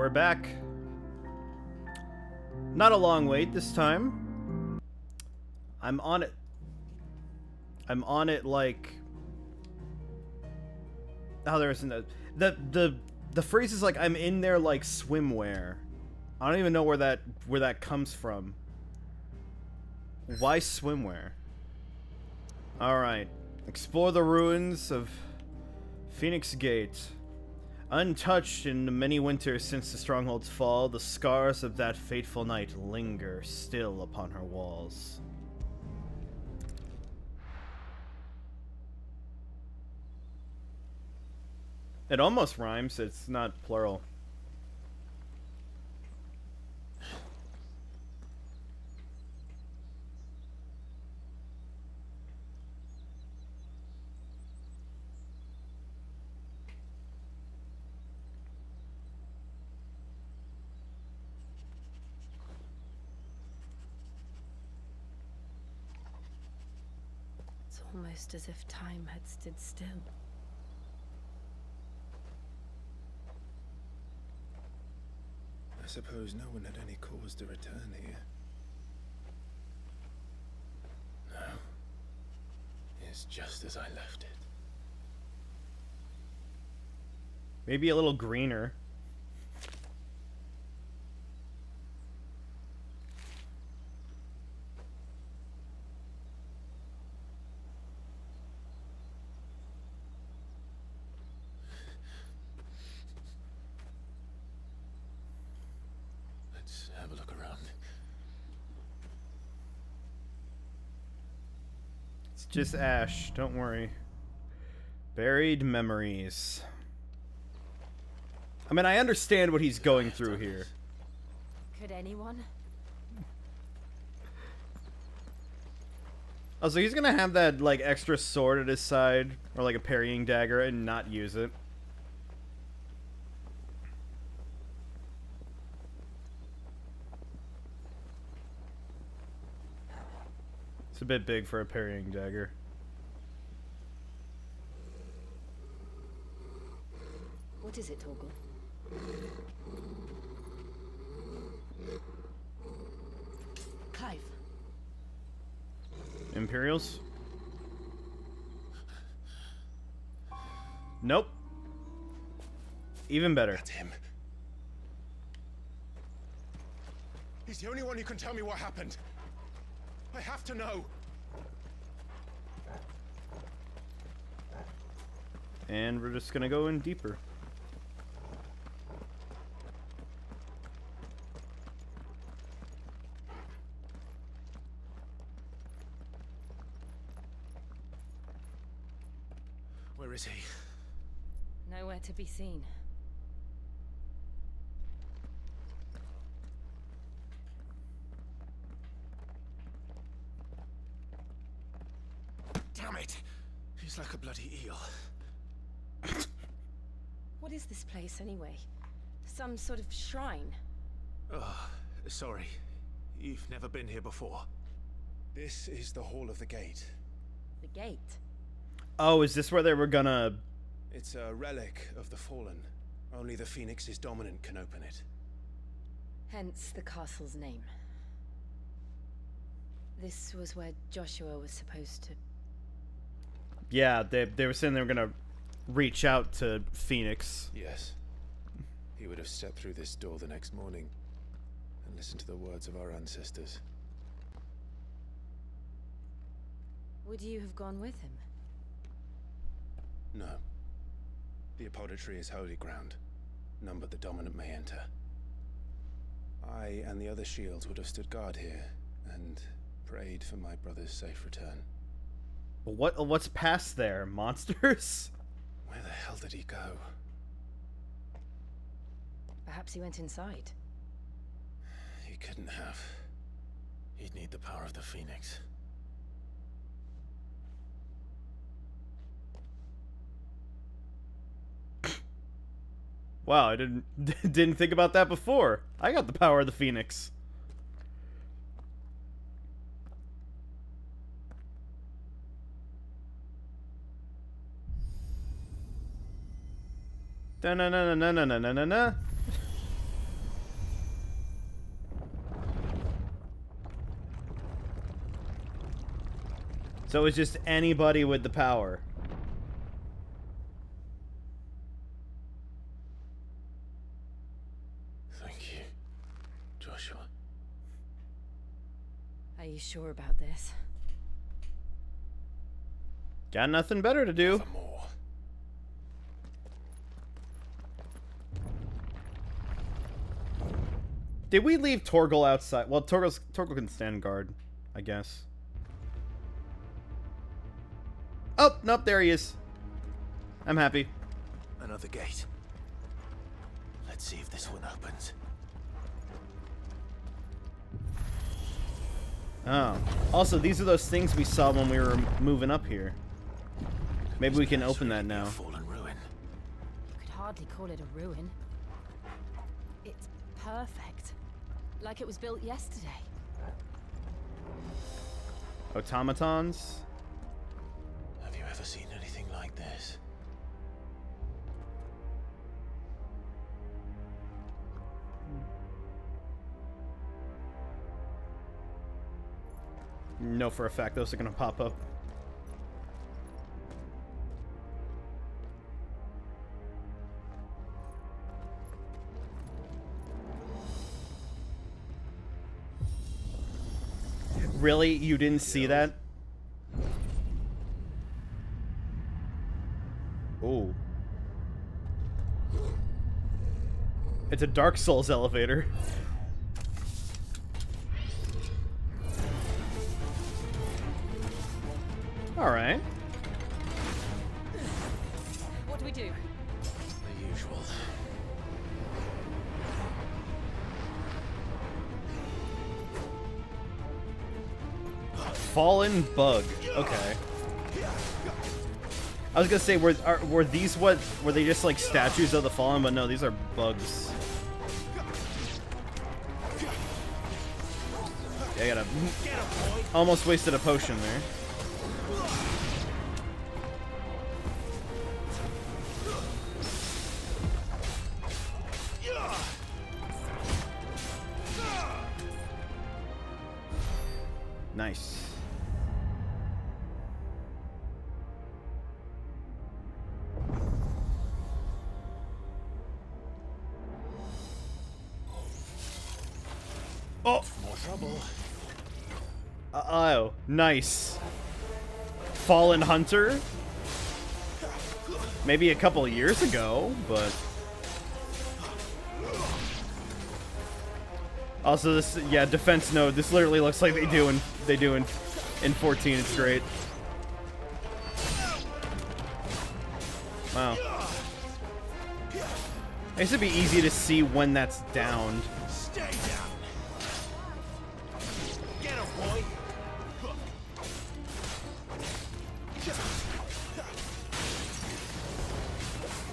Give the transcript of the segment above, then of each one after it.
we're back. Not a long wait this time. I'm on it. I'm on it like... Oh, there isn't a... The phrase is like, I'm in there like swimwear. I don't even know where that comes from. Why swimwear? Alright. Explore the ruins of Phoenix Gate. Untouched in the many winters since the stronghold's fall, the scars of that fateful night linger still upon her walls. It almost rhymes, it's not plural. It's almost as if time had stood still. I suppose no one had any cause to return here. No. It's just as I left it. Maybe a little greener. Have a look around. It's just ash, don't worry. Buried memories. I mean, I understand what he's going through here. Could anyone? Oh, so he's gonna have that, like, extra sword at his side, or like a parrying dagger, and not use it. It's a bit big for a parrying dagger. What is it, Torgal? Clive. Imperials? Nope. Even better. That's him. He's the only one who can tell me what happened. I have to know. And we're just gonna go in deeper. Where is he? Nowhere to be seen. Damn it! He's like a bloody eel. What is this place, anyway? Some sort of shrine? Oh, sorry. You've never been here before. This is the Hall of the Gate. The gate? Oh, is this where they were gonna... It's a relic of the Fallen. Only the Phoenix's dominant can open it. Hence the castle's name. This was where Joshua was supposed to... Yeah, they were saying they were gonna reach out to Phoenix. Yes. He would have stepped through this door the next morning and listened to the words of our ancestors. Would you have gone with him? No. The apodatory is holy ground. None but the dominant may enter. I and the other shields would have stood guard here and prayed for my brother's safe return. What's past there? Monsters? Where the hell did he go? Perhaps he went inside. He couldn't have. He'd need the power of the Phoenix. Wow, I didn't think about that before. I got the power of the Phoenix. Da na na na na na na na na. So it's just anybody with the power. Thank you, Joshua. Are you sure about this? Got nothing better to do. Nevermore. Did we leave Torgal outside? Well, Torgal can stand guard, I guess. Oh, nope, there he is. I'm happy. Another gate. Let's see if this one opens. Oh. Also, these are those things we saw when we were moving up here. Maybe we can open that now. Fallen ruin. You could hardly call it a ruin. It's perfect. Like it was built yesterday. Automatons. Have you ever seen anything like this? No, for a fact those are gonna pop up. Really? You didn't see that? Oh. It's a Dark Souls elevator. Alright. What do we do? The usual. Fallen bug. Okay. I was gonna say, were these what? Were they just like statues of the fallen? But no, these are bugs. Yeah, I gotta. Almost wasted a potion there. Nice. Oh! More trouble. Oh, nice. Fallen Hunter? Maybe a couple years ago, but... Also, this, yeah, defense node. This literally looks like they do in 14. It's great. Wow. I guess it'd be easy to see when that's downed. Stay down. Get him, boy.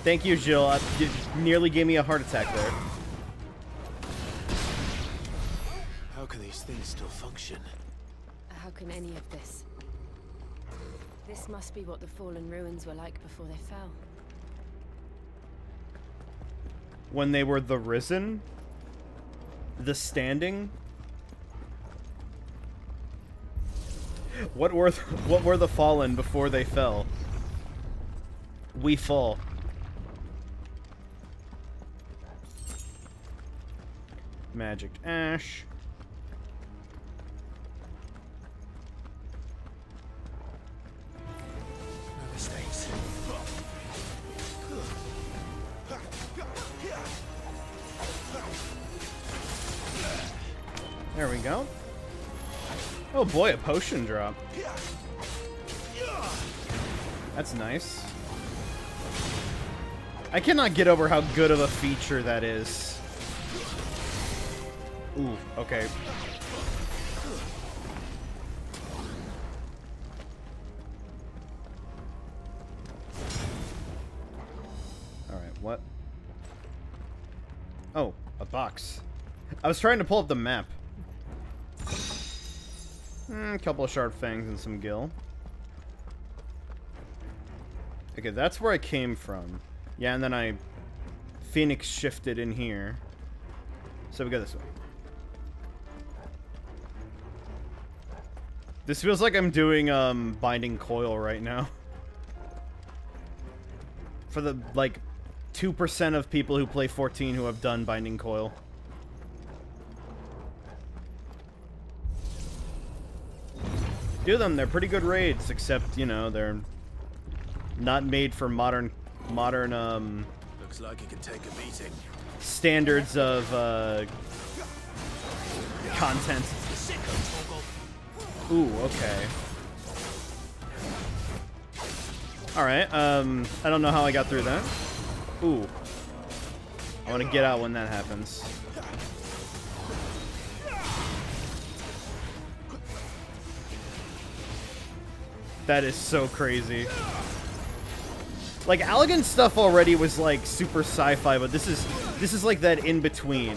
Thank you, Jill. You nearly gave me a heart attack there. How can these things still function? How can any of this? This must be what the fallen ruins were like before they fell. When they were the risen? The standing? What were the fallen before they fell? We fall. Magic ash. No mistakes. There we go. Oh boy, a potion drop. That's nice. I cannot get over how good of a feature that is. Ooh, okay. Alright, what? Oh, a box. I was trying to pull up the map. A couple of sharp fangs and some gill. Okay, that's where I came from. Yeah, and then I Phoenix shifted in here. So we go this way. This feels like I'm doing Binding Coil right now. For the like 2% of people who play 14 who have done Binding Coil. Do them, they're pretty good raids, except, you know, they're not made for modern Looks like it can take a beating. standards of content. Ooh, okay. Alright, I don't know how I got through that. Ooh. I want to get out when that happens. That is so crazy. Like, Allegan's stuff already was, like, super sci-fi, but this is like that in-between.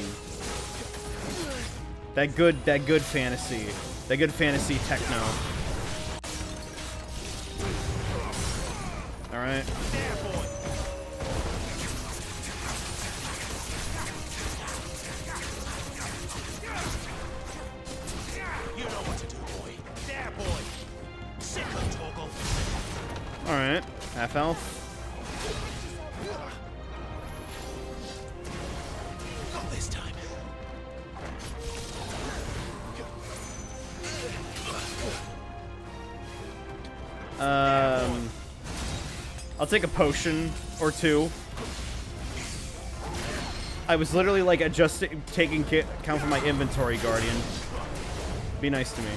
That good fantasy. That good fantasy techno. Alright. You know what to do, boy. There, boy. Sick of Toggle. Alright. Half health. Not this time. I'll take a potion or two. I was literally like taking count for my inventory, Guardian. Be nice to me.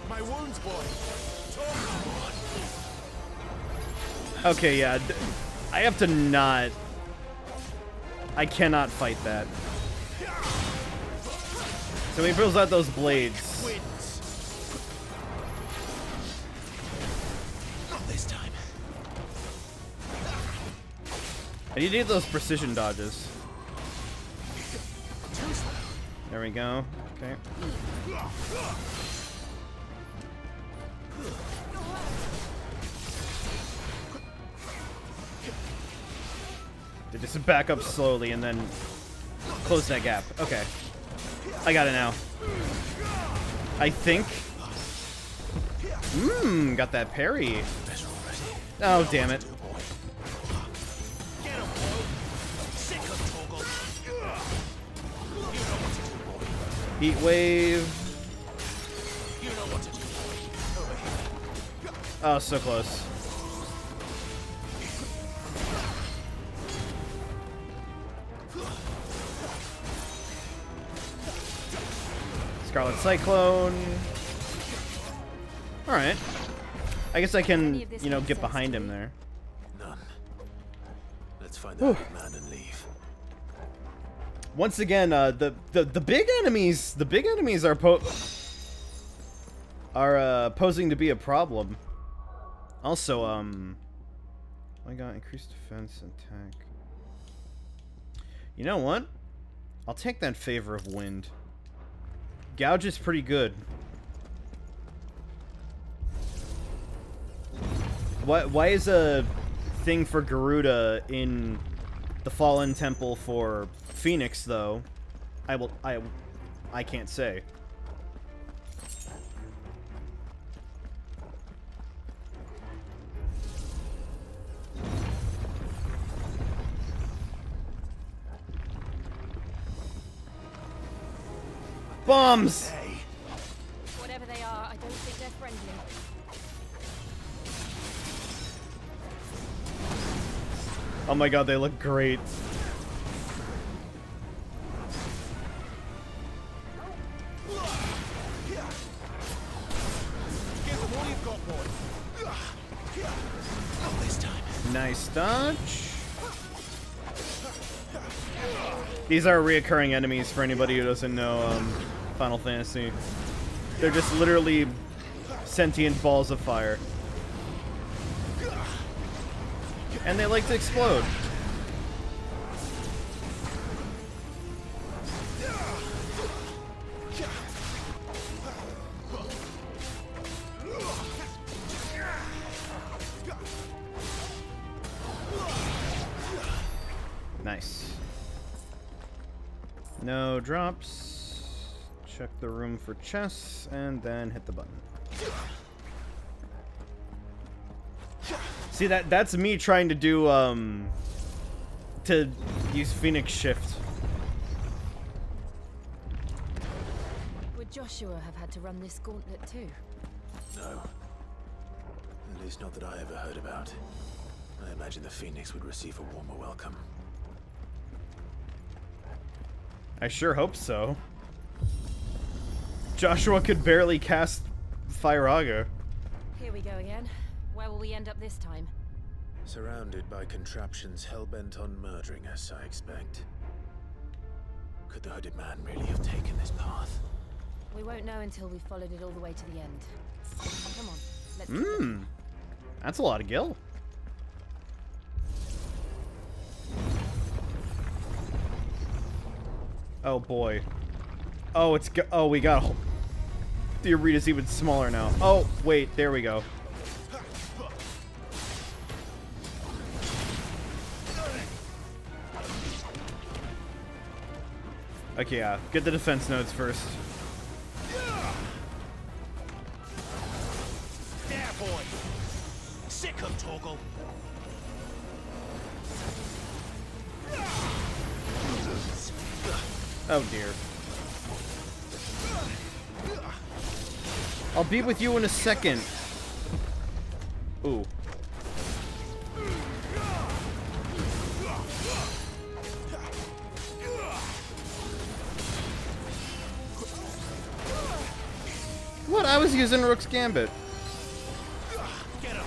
My wounds, boy. Okay, yeah. I have to not... I cannot fight that. So he pulls out those blades. Not this time. I need to get those precision dodges. There we go. Okay. They just back up slowly and then close that gap. Okay. I got it now. I think. Got that parry. Oh, damn it. Heat wave. Oh, so close. Scarlet Cyclone. Alright. I guess I can, you know, get behind him there. None. Let's find that big man and leave. Once again, the big enemies are posing to be a problem. Also, I got increased defense and attack. You know what? I'll take that Favor of Wind. Gouge is pretty good. Why is a thing for Garuda in the Fallen Temple for Phoenix, though? I can't say. Bombs! Whatever they are, I don't think they're friendly. Oh my god, they look great. Nice dodge. These are reoccurring enemies for anybody who doesn't know Final Fantasy. They're just literally sentient balls of fire. And they like to explode. Nice. No drops. Check the room for chests, and then hit the button. See, that's me trying to do, to use Phoenix Shift. Would Joshua have had to run this gauntlet too? No. At least not that I ever heard about. I imagine the Phoenix would receive a warmer welcome. I sure hope so. Joshua could barely cast Firaga. Here we go again. Where will we end up this time? Surrounded by contraptions hell-bent on murdering us, I expect. Could the hooded man really have taken this path? We won't know until we've followed it all the way to the end. Come on, let's keep it. That's a lot of gil. Oh boy. Oh, oh, we got the arena's even smaller now. Oh, wait, there we go. Okay, yeah. Get the defense nodes first. There, boy. Sick of Torgal. Oh dear. I'll be with you in a second. Ooh. What? I was using Rook's Gambit. Get him.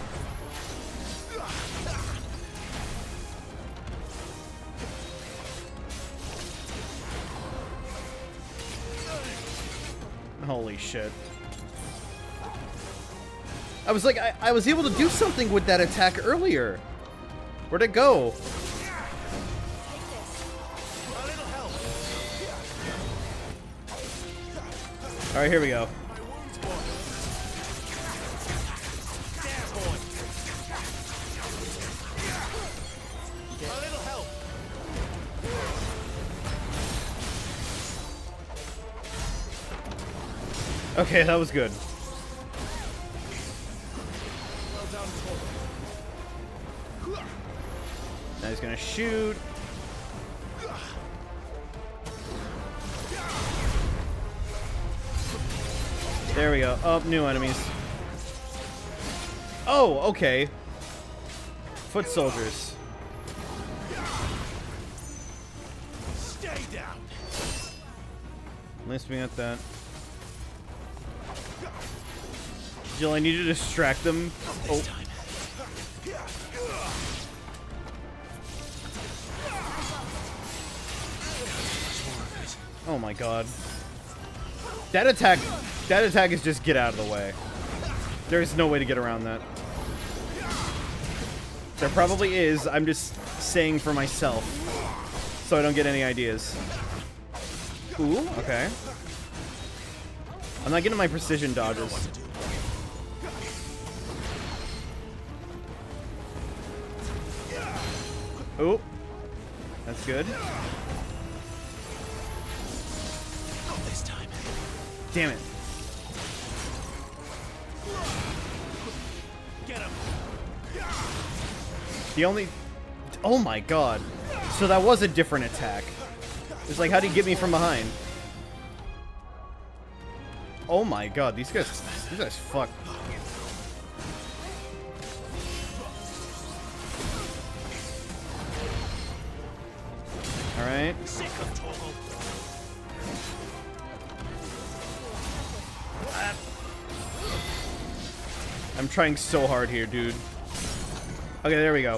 Holy shit. I was like, I was able to do something with that attack earlier. Where'd it go? Alright, here we go. Okay, that was good. Now he's gonna shoot. There we go. Oh, new enemies. Oh, okay. Foot soldiers. Stay down. At least we got that. Jill, I need to distract them. Oh. Oh my god. That attack is just get out of the way. There's no way to get around that. There probably is. I'm just saying for myself. So I don't get any ideas. Ooh, okay. I'm not getting my precision dodges. Oh, that's good. Not this time. Damn it. Get him. The only... Oh my god. So that was a different attack. It's like, how do you get me from behind? Oh my god, these guys fuck. Alright. I'm trying so hard here, dude. Okay, there we go.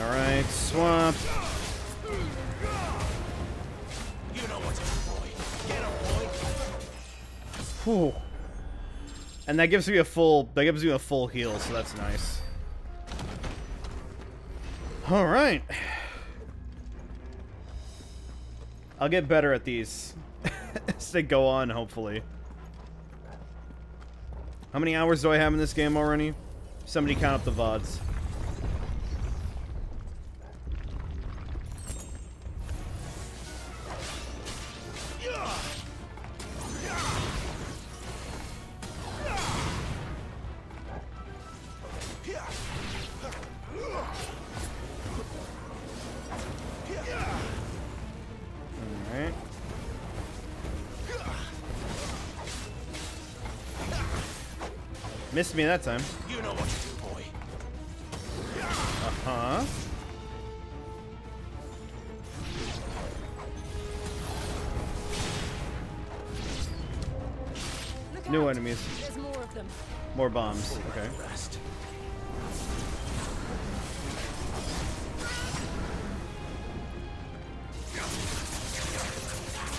Alright, swamp. You know what's up, boy. Get him, boy. Whew. And that gives me a full heal, so that's nice. Alright. I'll get better at these as they go on, hopefully. How many hours do I have in this game already? Somebody count up the VODs. Alright. Missed me that time. You know what to do, boy. Uh-huh. Look New out. enemies. There's more of them. More bombs. Okay. Rest.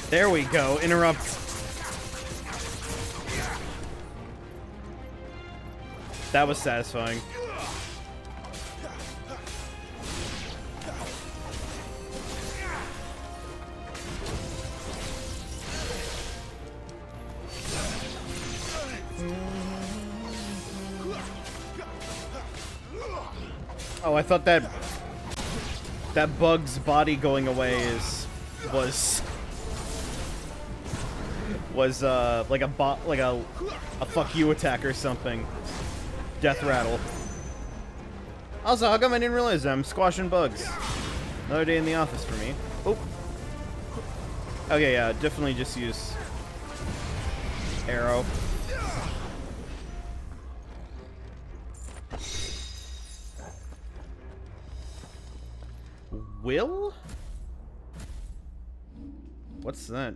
There we go. Interrupt. That was satisfying. Oh, I thought that bug's body going away was like a fuck you attack or something. Death rattle. Also, how come I didn't realize I'm squashing bugs? Another day in the office for me. Oh. Okay, yeah, definitely just use arrow. Will? What's that?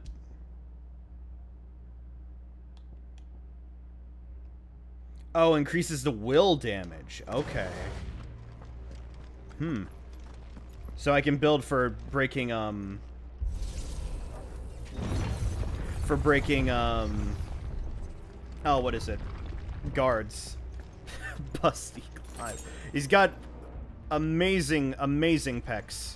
Oh, increases the will damage. Okay. So I can build for breaking, oh, what is it? Guards. Busty Clive. He's got amazing, amazing pecs.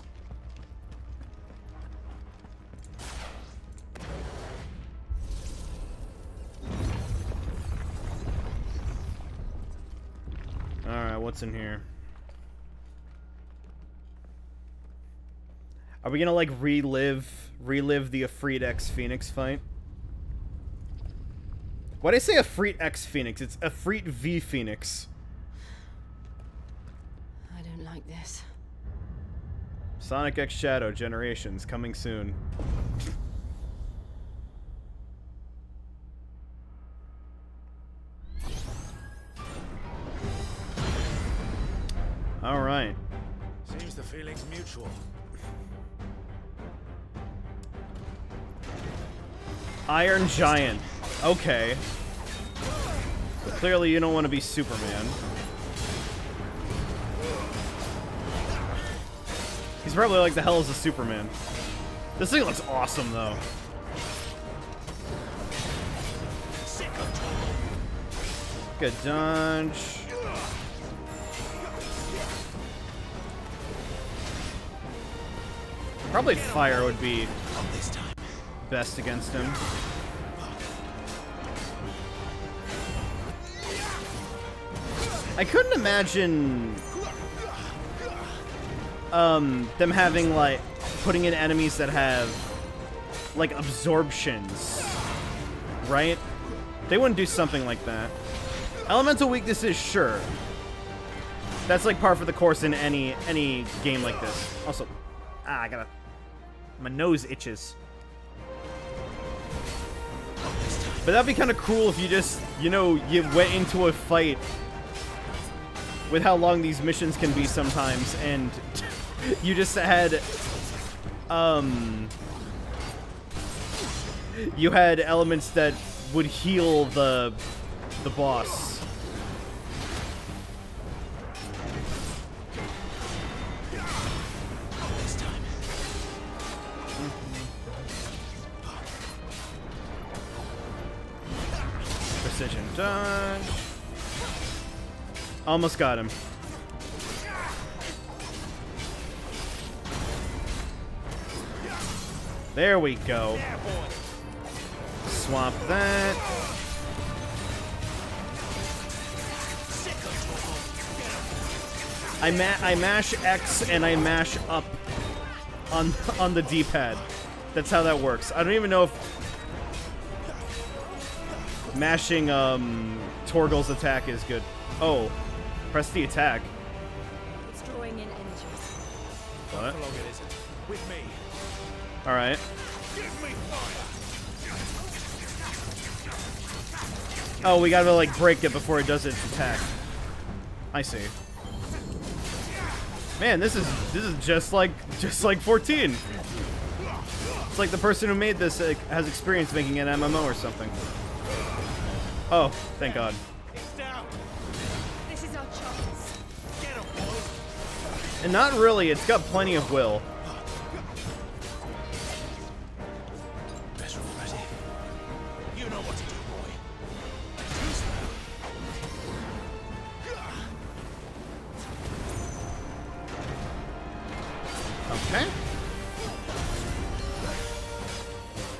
Alright, what's in here? Are we gonna, like, relive the Afreet X Phoenix fight? Why'd I say Afreet X Phoenix? It's Afreet V Phoenix. I don't like this. Sonic X Shadow Generations coming soon. All right. Seems the feeling's mutual. Iron Giant. Okay. But clearly you don't want to be Superman. He's probably like, the hell is a Superman? This thing looks awesome, though. Good dodge. Probably fire would be best against him. I couldn't imagine them having, like, putting in enemies that have, like, absorptions, right? They wouldn't do something like that. Elemental weaknesses, sure. That's, like, par for the course in any game like this. Also, my nose itches. But that'd be kind of cool if you just, you know, you went into a fight with how long these missions can be sometimes, and you just had, you had elements that would heal the boss. Precision dodge. Almost got him. There we go. Swamp that. I mash X and I mash up on the D-pad. That's how that works. I don't even know if mashing Torgal's attack is good. Oh, press the attack. It's drawing in energy. What? How long it is? With me. All right. Give me fire. Oh, we gotta like break it before it does its attack. I see. Man, this is just like 14. It's like the person who made this has experience making an MMO or something. Oh, thank God. It's down. This is our chance. Get him, boy. And not really. It's got plenty of will. Better already. You know what to do, boy. Okay.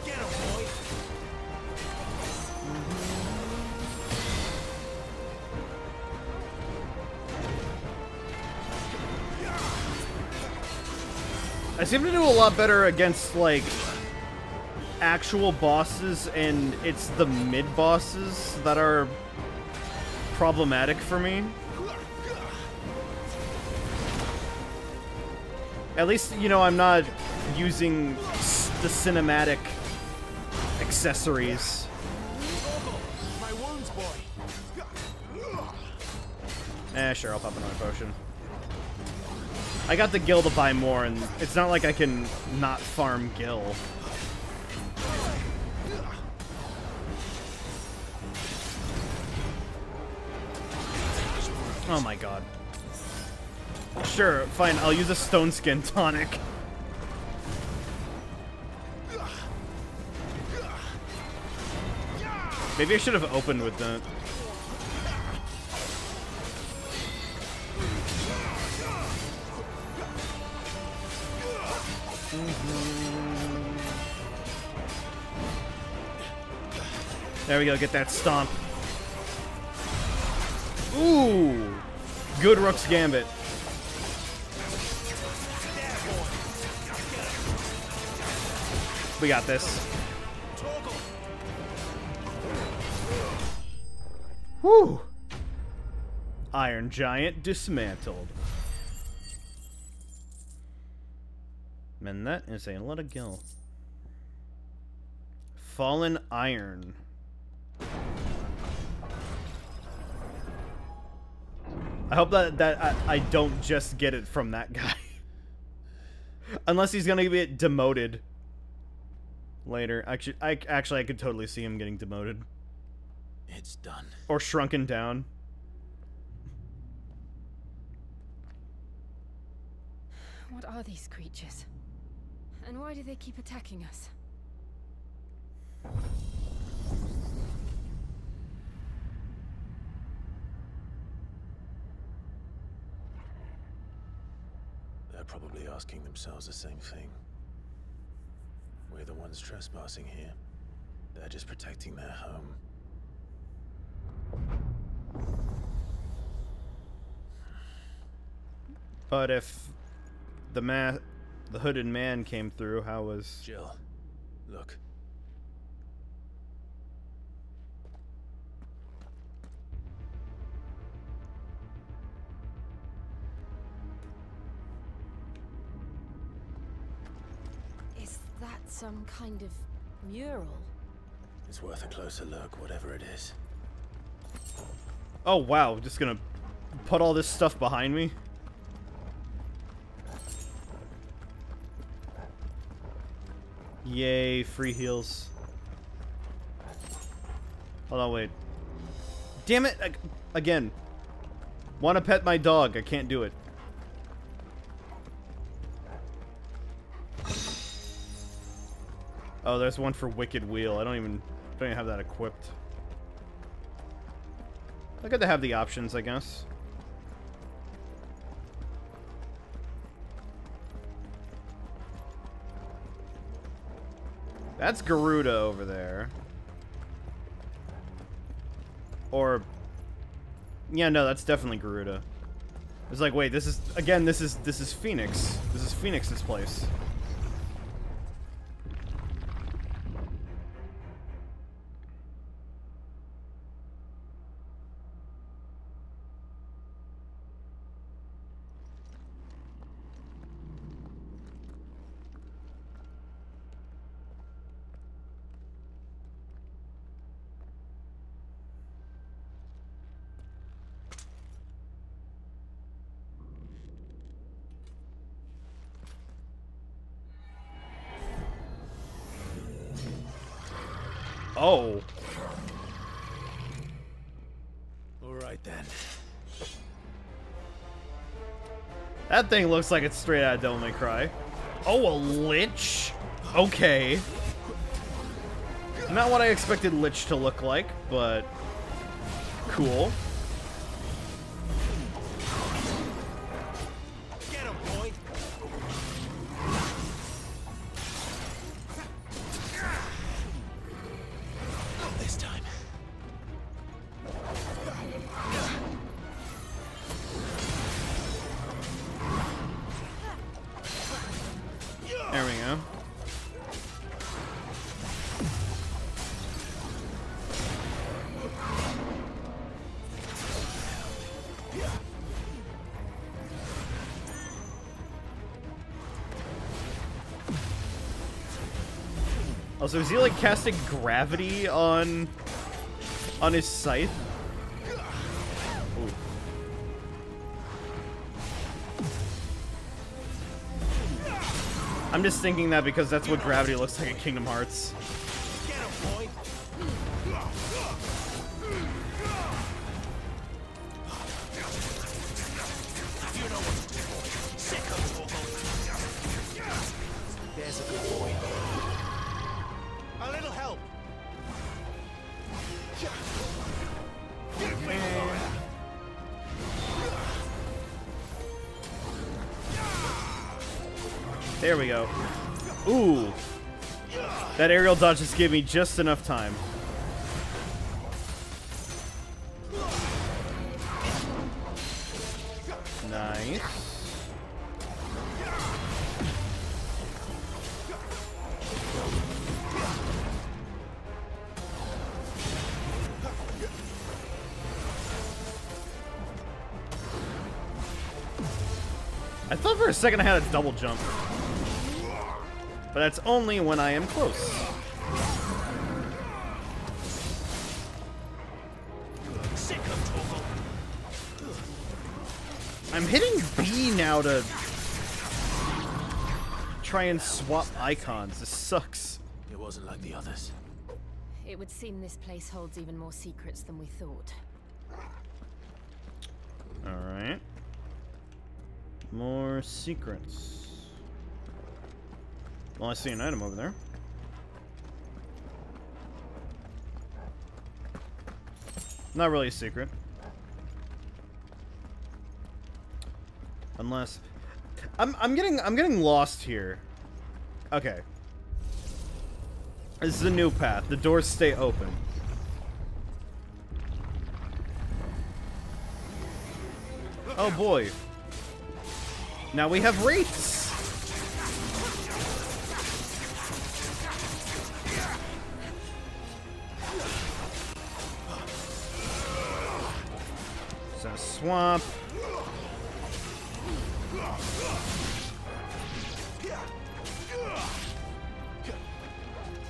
Get him, boy. I seem to do a lot better against like actual bosses, and it's the mid bosses that are problematic for me. At least, you know, I'm not using the cinematic accessories. My wounds, boy. Sure, I'll pop another potion. I got the gil to buy more, and it's not like I can not farm gil. Oh my god. Sure, fine, I'll use a stone skin tonic. Maybe I should have opened with that. There we go, get that stomp. Ooh! Good Rook's Gambit. We got this. Whew! Iron Giant dismantled. Man, that is a lot of gil. Fallen Iron. I hope that I don't just get it from that guy. Unless he's gonna get demoted later. Actually, I could totally see him getting demoted. It's done. Or shrunken down. What are these creatures? And why do they keep attacking us? They're probably asking themselves the same thing. We're the ones trespassing here. They're just protecting their home. But if the hooded man came through, how was... Jill, look. Is that some kind of mural? It's worth a closer look, whatever it is. Oh wow, just gonna put all this stuff behind me? Yay, free heals. Hold on, wait. Damn it! Again. Want to pet my dog. I can't do it. Oh, there's one for Wicked Wheel. I don't even have that equipped. I got to have the options, I guess. That's Garuda over there. Or... yeah, no, that's definitely Garuda. It's like, wait, this is again. This is Phoenix. This is Phoenix's place. Oh. All right then. That thing looks like it's straight out of Devil May Cry. Oh, a Lich? Okay. Not what I expected Lich to look like, but cool. Get him, boy. Not this time. There we go. Also, is he like casting gravity on his scythe? Ooh. I'm just thinking that because that's what gravity looks like in Kingdom Hearts. Get him, boy. You know what to do. Sick of Torgal. There's a good boy. A little help. There we go. Ooh. That aerial dodge just gave me just enough time. Nice. I thought for a second I had a double jump. But that's only when I am close. I'm hitting B now to try and swap icons. This sucks. It wasn't like the others. It would seem this place holds even more secrets than we thought. Alright. More secrets. Well, I see an item over there. Not really a secret. Unless I'm getting lost here. Okay. This is a new path. The doors stay open. Oh boy. Now we have wraiths. So swamp.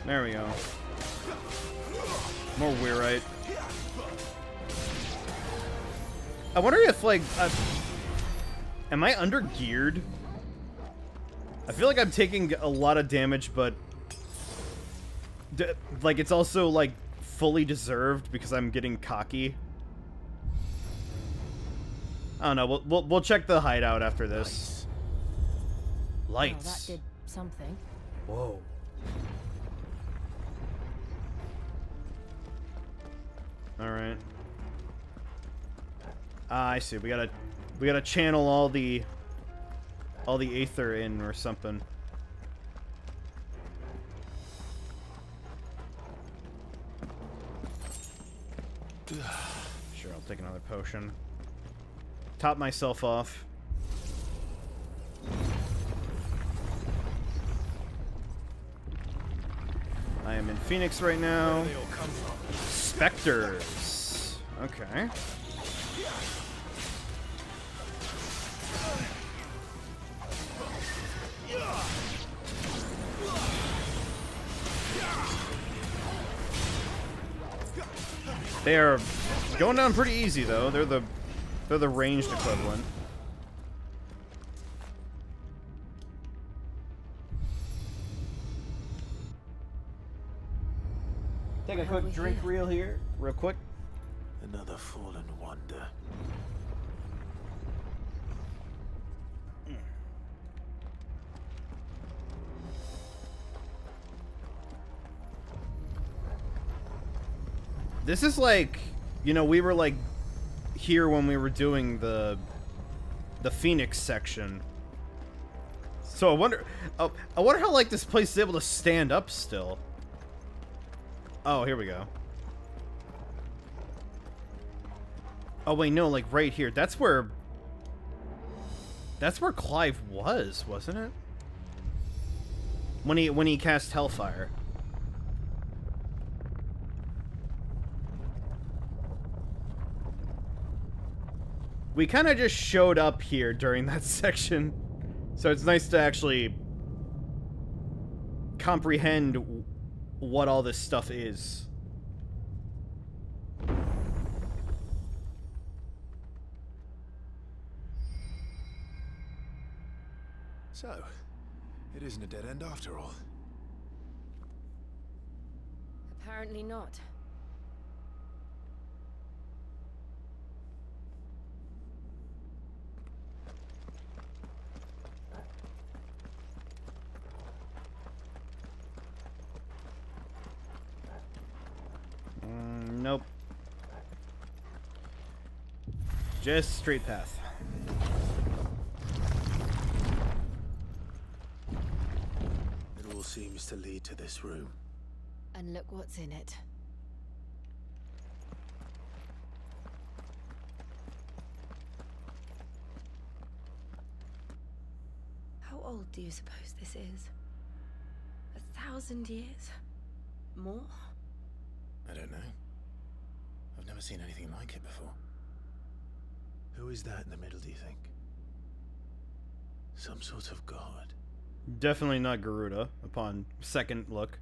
There we go. More Weirite. I wonder if, like, am I under geared? I feel like I'm taking a lot of damage, but like it's also like fully deserved because I'm getting cocky. I don't know. We'll check the hideout after this. Lights. Well, that did something. Whoa. All right. Ah, I see. We gotta channel all the aether in or something. Sure, I'll take another potion. top myself off. I am in Phoenix right now. Specters. Okay. They are going down pretty easy though. They're the ranged equivalent. Take a quick drink real quick. Another fallen wonder. This is like, you know, we were like here when we were doing the Phoenix section. So I wonder how like this place is able to stand up still. Oh, here we go. Oh wait, no, like right here. That's where Clive was, wasn't it? When he cast Hellfire. We kind of just showed up here during that section. So it's nice to actually comprehend what all this stuff is. So, it isn't a dead end after all. Apparently not. Nope. Just straight path. It all seems to lead to this room. And look what's in it. How old do you suppose this is? 1,000 years? More? I don't know. I've never seen anything like it before. Who is that in the middle, do you think? Some sort of god? Definitely not Garuda, upon second look.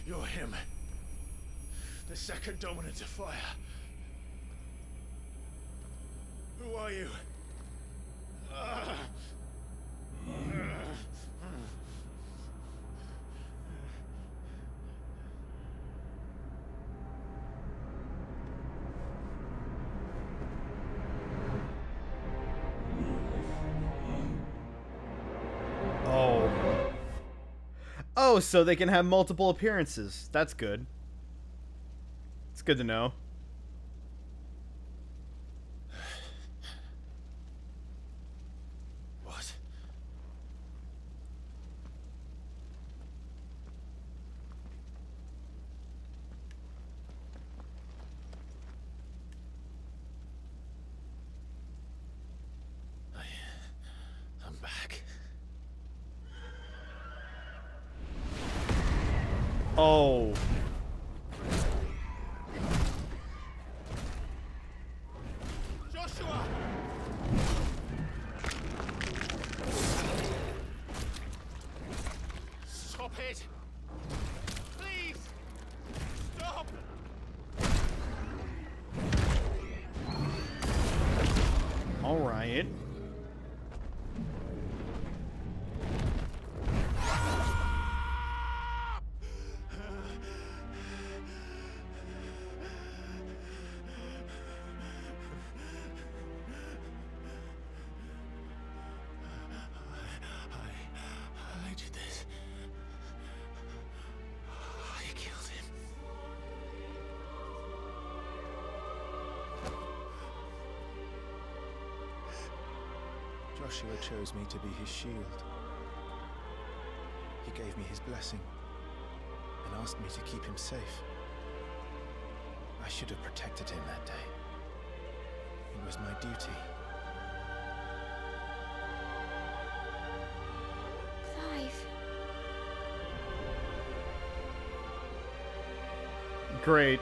You're him. The second dominant of fire. Who are you? Oh, so they can have multiple appearances. That's good. It's good to know. What? I'm back. Oh. Joshua! Stop it! Please! Stop! Orion. Joshua chose me to be his shield. He gave me his blessing and asked me to keep him safe. I should have protected him that day. It was my duty. Clive. Great.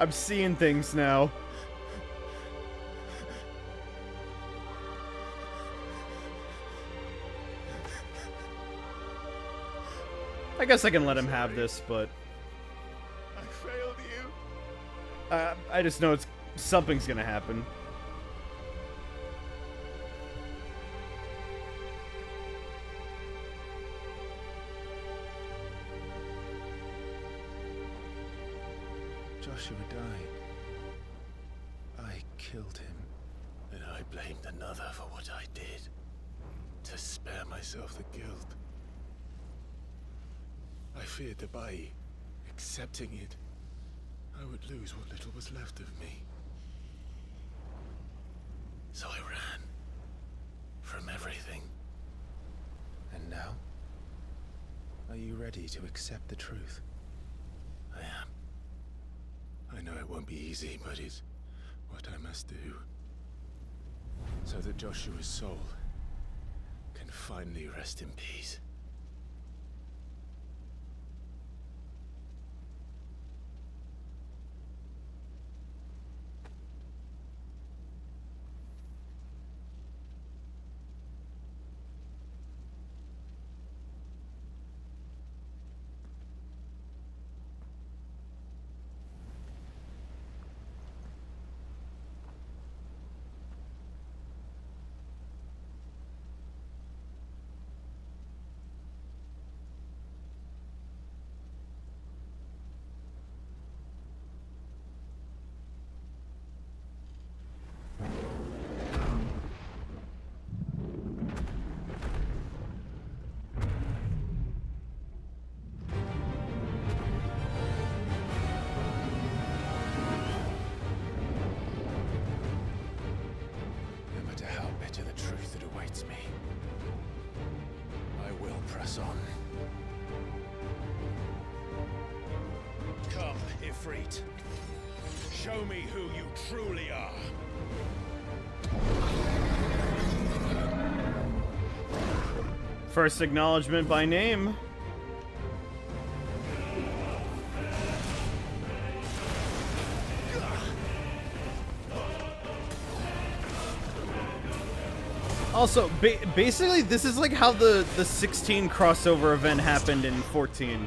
I'm seeing things now. I guess I can let him have this, but I failed you. I just know something's gonna happen. Joshua died. I killed him. And I blamed another for what I did. To spare myself the guilt. I feared that by accepting it, I would lose what little was left of me. So I ran. From everything. And now? Are you ready to accept the truth? I am. I know it won't be easy, but it's what I must do. So that Joshua's soul can finally rest in peace. Me. I will press on. Come, Ifrit. Show me who you truly are. First acknowledgement by name. Also, basically, this is like how the 16 crossover event happened in 14.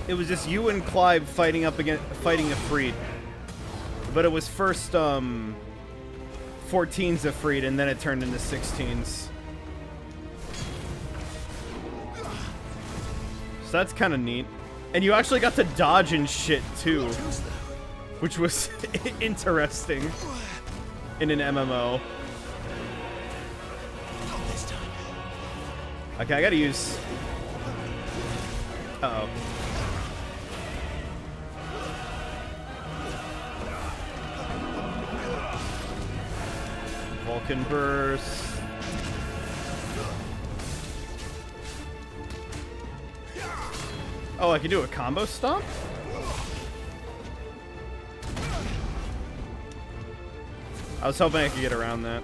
It was just you and Clive fighting Ifrit, but it was first 14's Ifrit, and then it turned into 16's. So that's kind of neat. And you actually got to dodge and shit, too. Which was interesting in an MMO. Okay, I gotta use... Uh-oh. Vulcan Burst. Oh, I can do a combo stomp? I was hoping I could get around that.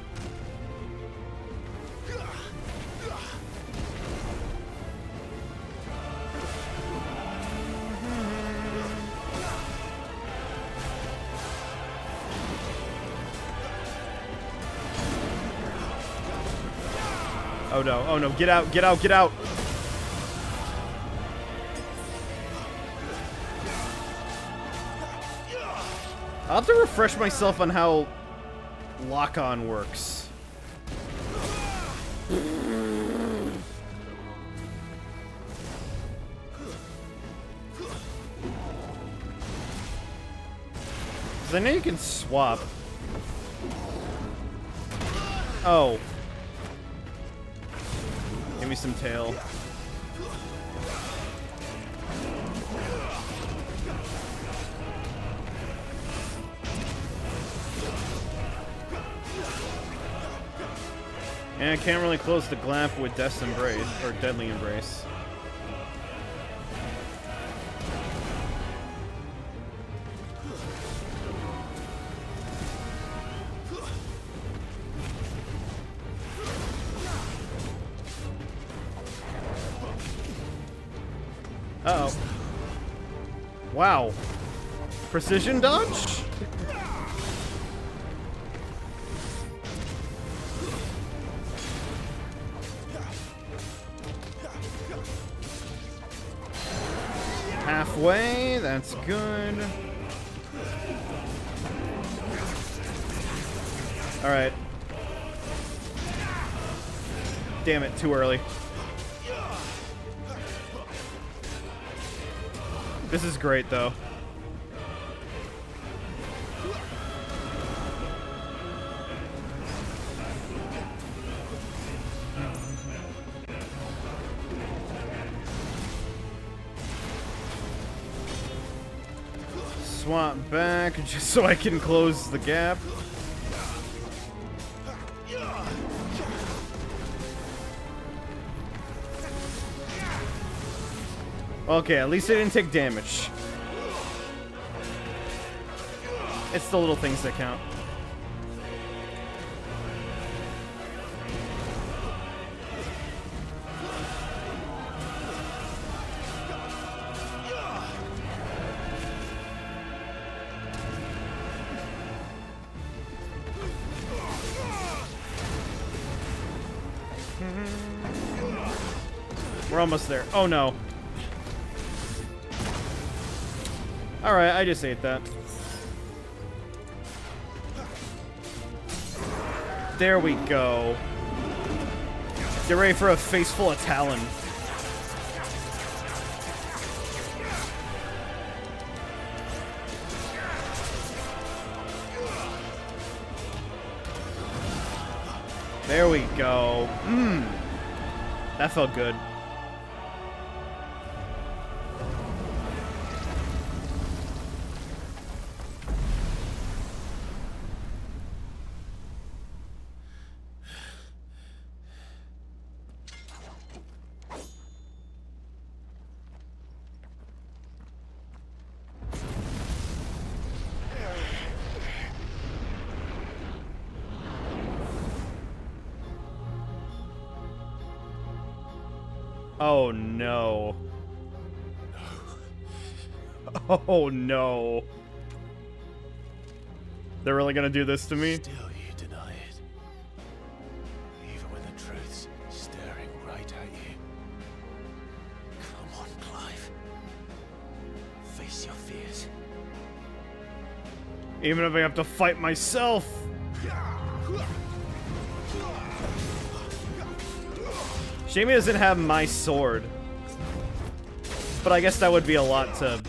Oh no, oh no, get out, get out, get out! I'll have to refresh myself on how lock-on works. Because I know you can swap. Oh. Give me some tail. And I can't really close the gap with Death's Embrace, or Deadly Embrace. Uh-oh. Wow. Precision dodge? Halfway, that's good. Alright. Damn it, too early. This is great, though. Swap back just so I can close the gap. Okay, at least I didn't take damage. It's the little things that count. We're almost there. Oh no. Alright, I just ate that. There we go. Get ready for a face full of Talon. There we go. That felt good. Oh no. Oh no. They're really gonna do this to me? Still you deny it. Even when the truth's staring right at you. Come on, Clive. Face your fears. Even if I have to fight myself. Shame he doesn't have my sword. But I guess that would be a lot to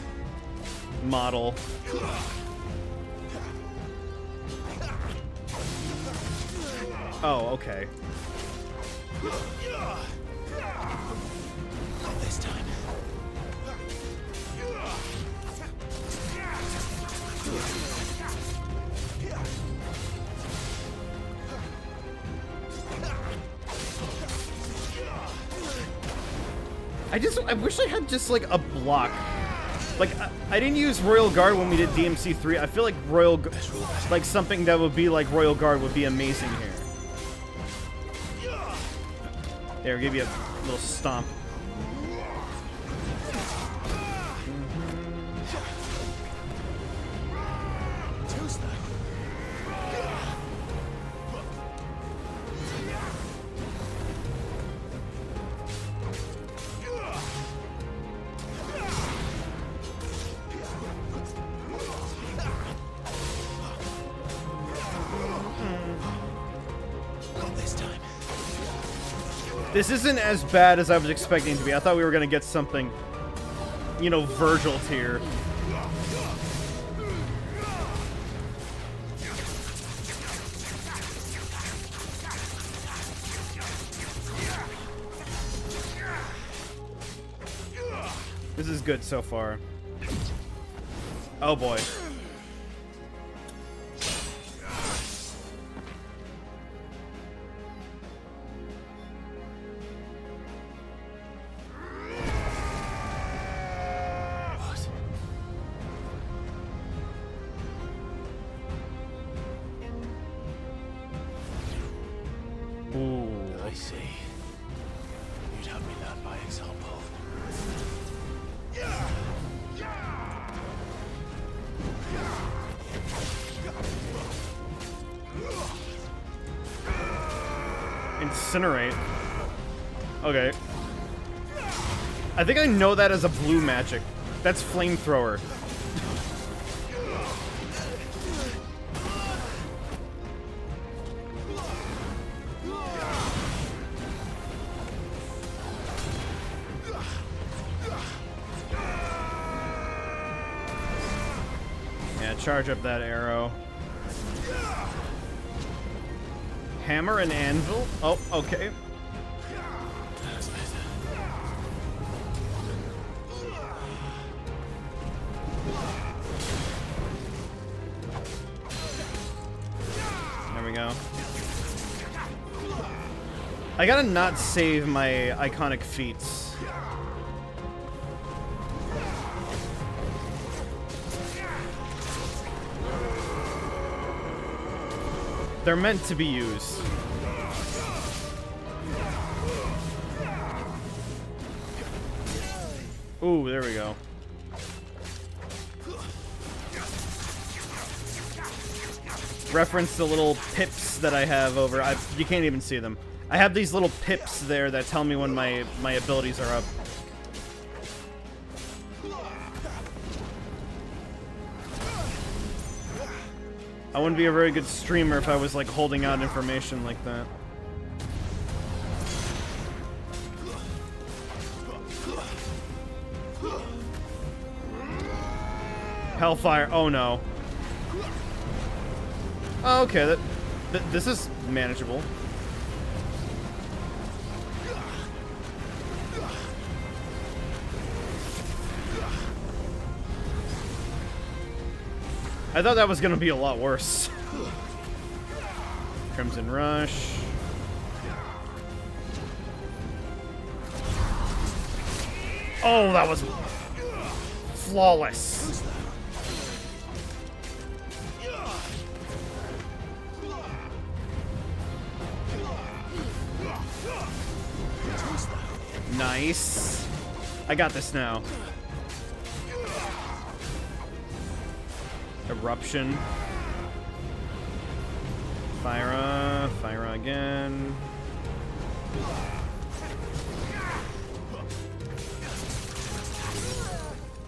model. Oh, okay. Not this time. I wish I had just like a block. Like I didn't use Royal Guard when we did DMC 3. I feel like like something that would be like Royal Guard would be amazing here. There, I'll give you a little stomp. This isn't as bad as I was expecting it to be. I thought we were gonna get something, you know, Virgil tier. This is good so far. Oh boy. see. You'd have me learn by example. Incinerate. Okay. I think I know that as a blue magic. That's flamethrower. Yeah, charge up that arrow. Hammer and anvil? Oh, okay. There we go. I gotta not save my iconic feats. They're meant to be used. Ooh, there we go. Reference the little pips that I have over. You can't even see them. I have these little pips there that tell me when my abilities are up. I wouldn't be a very good streamer if I was like holding out information like that. Hellfire. Oh no. Oh, okay, this is manageable. I thought that was gonna be a lot worse. Crimson Rush. Oh, that was flawless. Nice. I got this now. Eruption. Fire again.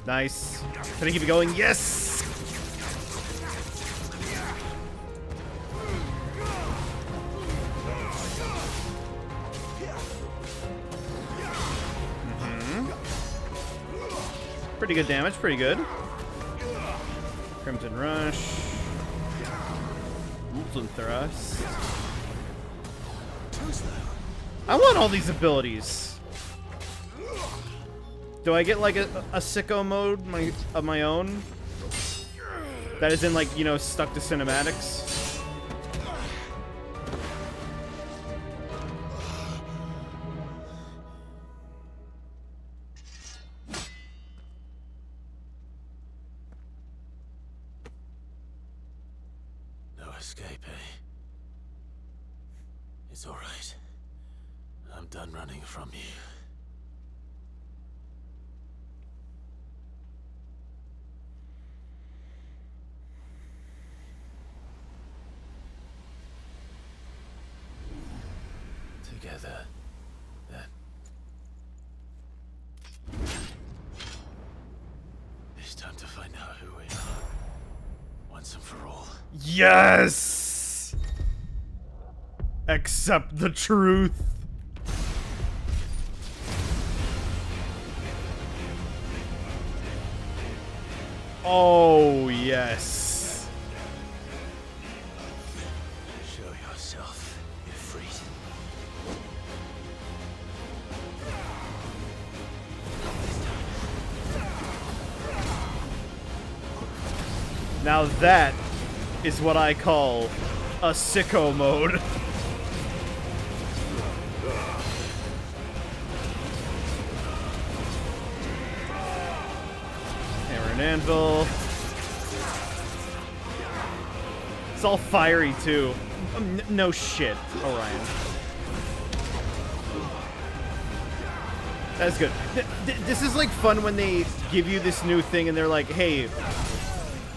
Nice. Can I keep it going? Yes! Pretty good damage, pretty good. Crimson Rush. Molten Thrust. I want all these abilities. Do I get like a sicko mode of my own? That is in like, you know, stuck to cinematics? Escape, eh? It's all right. I'm done running from you. Together, then. It's time to find out who we are. Once and for all. Yes! Accept the truth. Oh, yes. Show yourself, Ifrit. Now that is what I call a sicko mode. Hammer and anvil. It's all fiery too. No shit, Orion. That's good. This is like fun when they give you this new thing and they're like, hey,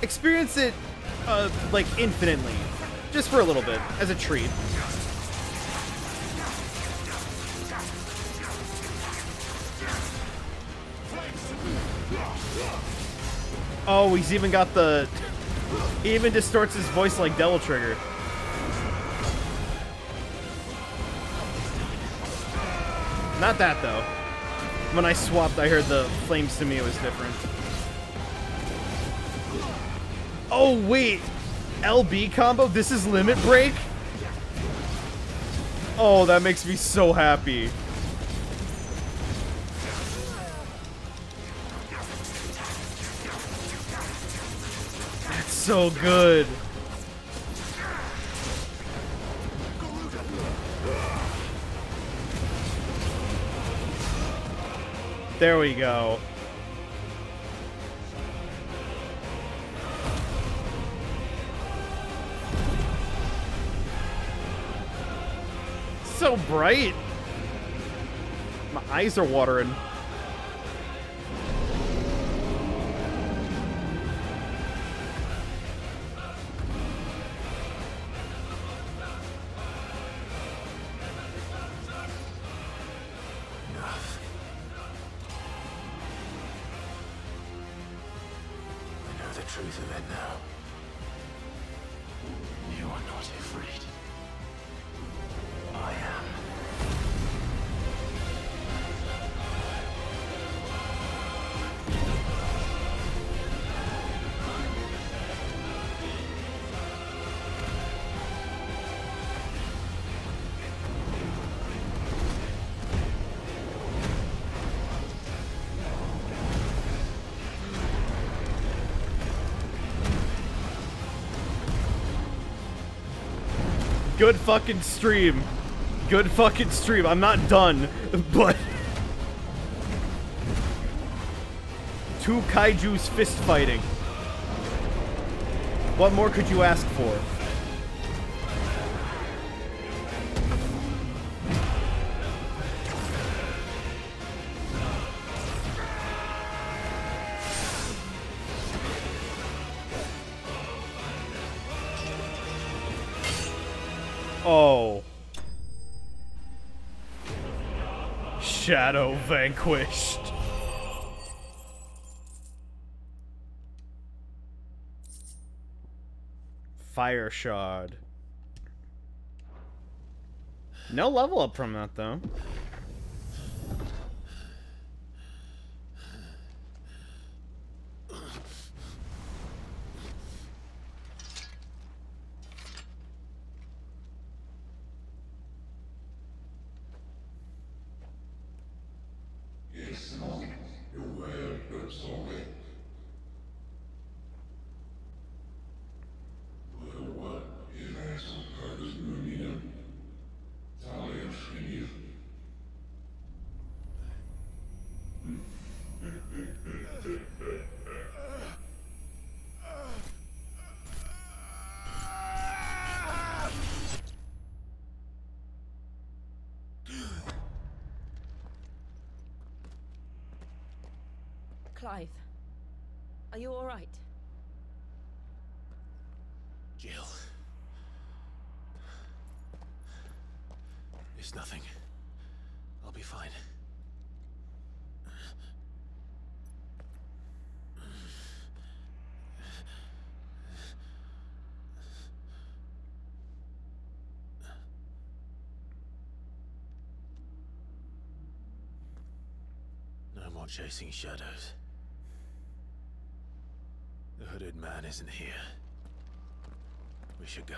experience it like infinitely. Just for a little bit, as a treat. Oh, he's even got the... He even distorts his voice like Devil Trigger. Not that, though. When I swapped, I heard the flames to me was different. Oh, wait. LB combo? This is Limit Break? Oh, that makes me so happy. That's so good. There we go. So bright. My eyes are watering. Truth of it now. You are not afraid. I am. Good fucking stream. Good fucking stream. I'm not done, but... Two kaijus fist fighting. What more could you ask for? Oh. Shadow vanquished. Fire shard. No level up from that though. Clive, are you all right? Jill. It's nothing. I'll be fine. No more chasing shadows. The hooded man isn't here. We should go.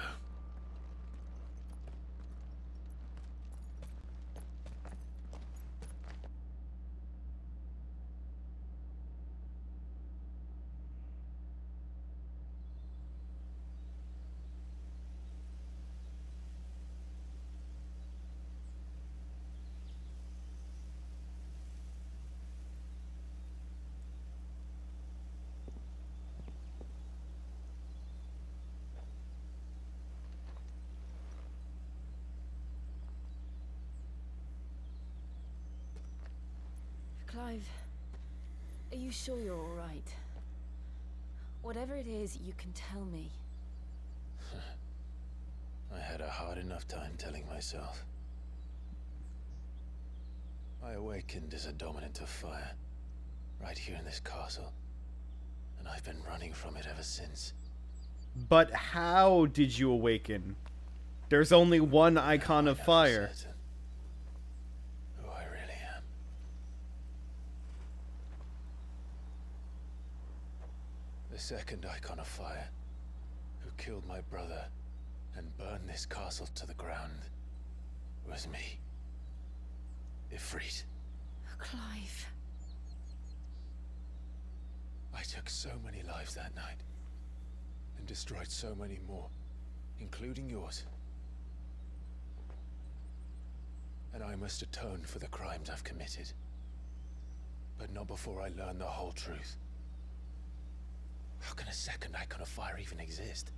Clive, are you sure you're all right? Whatever it is, you can tell me. I had a hard enough time telling myself. I awakened as a dominant of fire, right here in this castle, and I've been running from it ever since. But how did you awaken? There's only one icon of fire. Certain who I really am. The second icon of fire, who killed my brother and burned this castle to the ground, was me. Ifrit. Clive. I took so many lives that night, and destroyed so many more, including yours. And I must atone for the crimes I've committed. But not before I learn the whole truth. How can a second icon of fire even exist?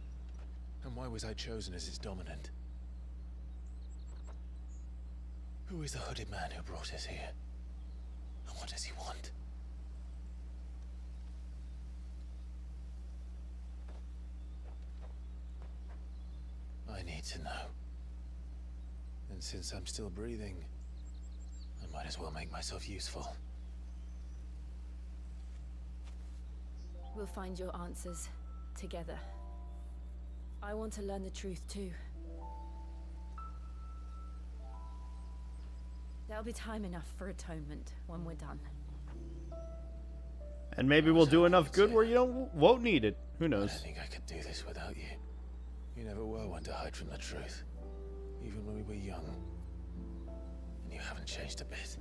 And why was I chosen as its dominant? Who is the hooded man who brought us here? And what does he want? I need to know. And since I'm still breathing, I might as well make myself useful. We'll find your answers together. I want to learn the truth too. There'll be time enough for atonement when we're done. And maybe we'll do enough good where you won't need it. Who I knows? don't think I could do this without you. You never were one to hide from the truth, even when we were young. And you haven't changed a bit.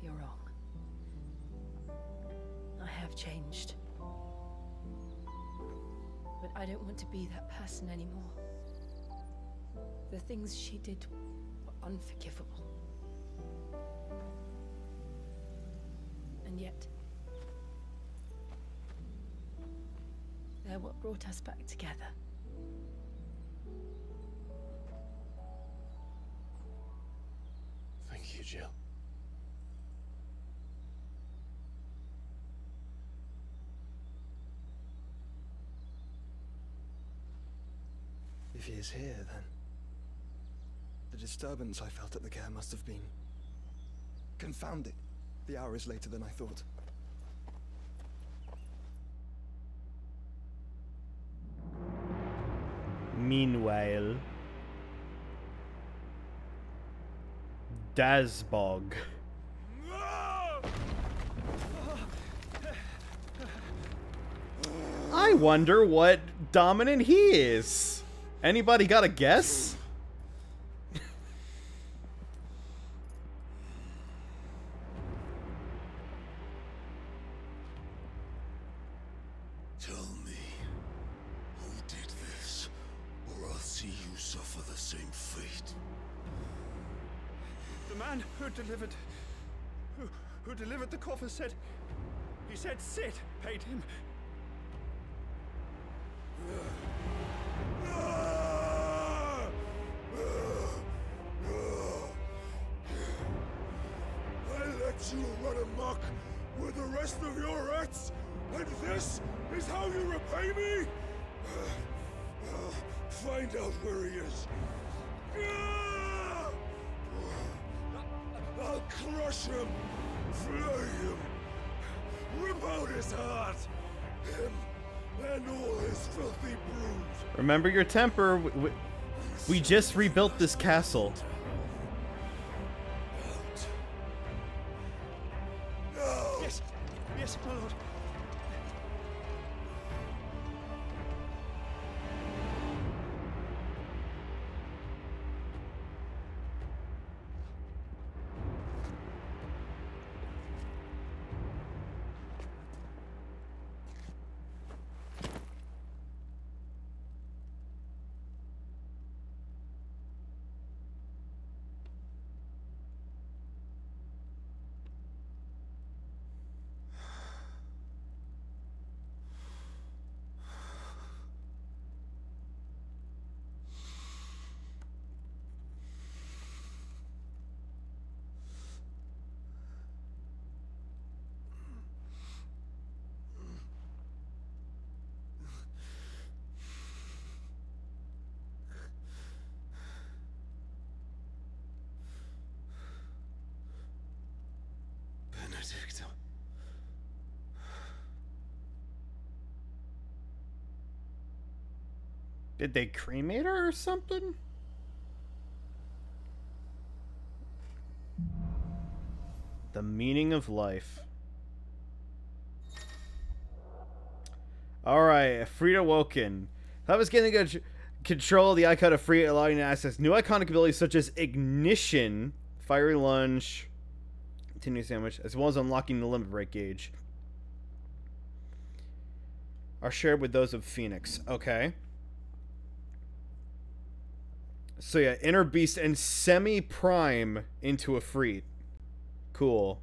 You're wrong. I have changed. But I don't want to be that person anymore. The things she did were unforgivable. And yet, they're what brought us back together. Thank you, Jill. If he is here, then the disturbance I felt at the care must have been confounded. The hour is later than I thought. Meanwhile, Dazbog. I wonder what dominant he is. Anybody got a guess? Tell me, who did this, or I'll see you suffer the same fate. The man who delivered the coffer said, he said Sid paid him. I let you run amok with the rest of your rats, and this is how you repay me? Find out where he is. I'll crush him, flay him, rip out his heart, him and all his filthy brood. Remember your temper. We just rebuilt this castle. No! Yes, yes, my lord. victim. Did they cremate her or something? The meaning of life. Alright, Frida Woken. That was getting good control of the icon of Frida, allowing you to access new iconic abilities such as Ignition, Fiery Lunge, Continuous Sandwich, as well as unlocking the Limit Break gauge. Are shared with those of Phoenix. Okay. So yeah, Inner Beast and Semi-Prime into a Freet. Cool.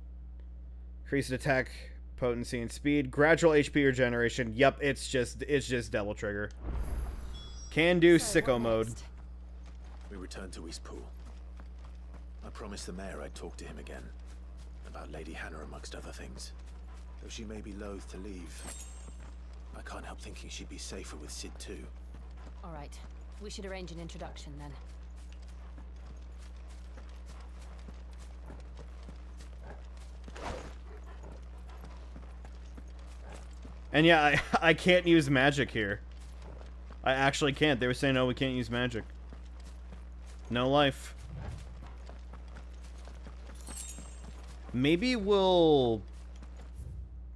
Increased attack potency and speed. Gradual HP regeneration. Yep, it's just Devil Trigger. Can do sicko mode. We returned to Eastpool. I promised the mayor I'd talk to him again. About Lady Hannah amongst other things. Though she may be loath to leave, I can't help thinking she'd be safer with Sid too. Alright. We should arrange an introduction then. And yeah, I can't use magic here. I actually can't. They were saying, no, we can't use magic. No life. Maybe we'll...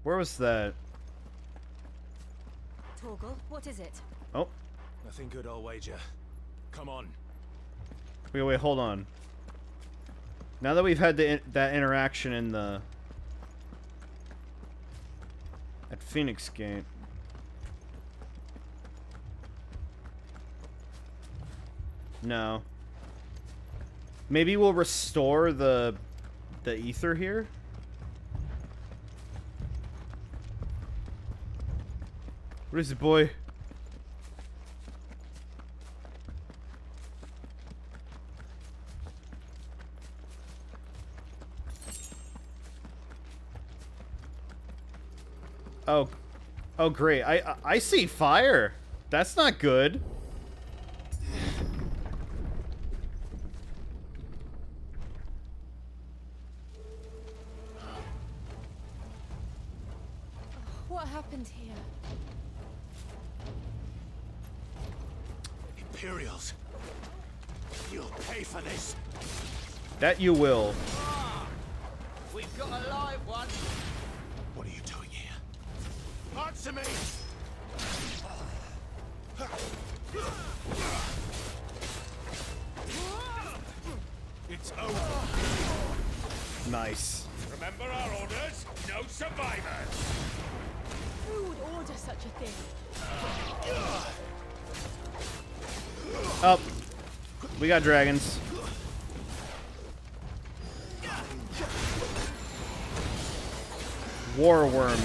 Where was that? Torgal, what is it? Oh. Nothing good, I'll wager. Come on. Wait, hold on. Now that we've had that interaction in the... at Phoenix Gate. No. Maybe we'll restore the ether here? What is it, boy? Oh great. I see fire. That's not good. What happened here? Imperials. You'll pay for this. That you will. We've got a live one. What are you doing here? Answer me. It's over. Nice. Remember our orders? No survivors. Who would order such a thing? Oh. We got dragons. War worm.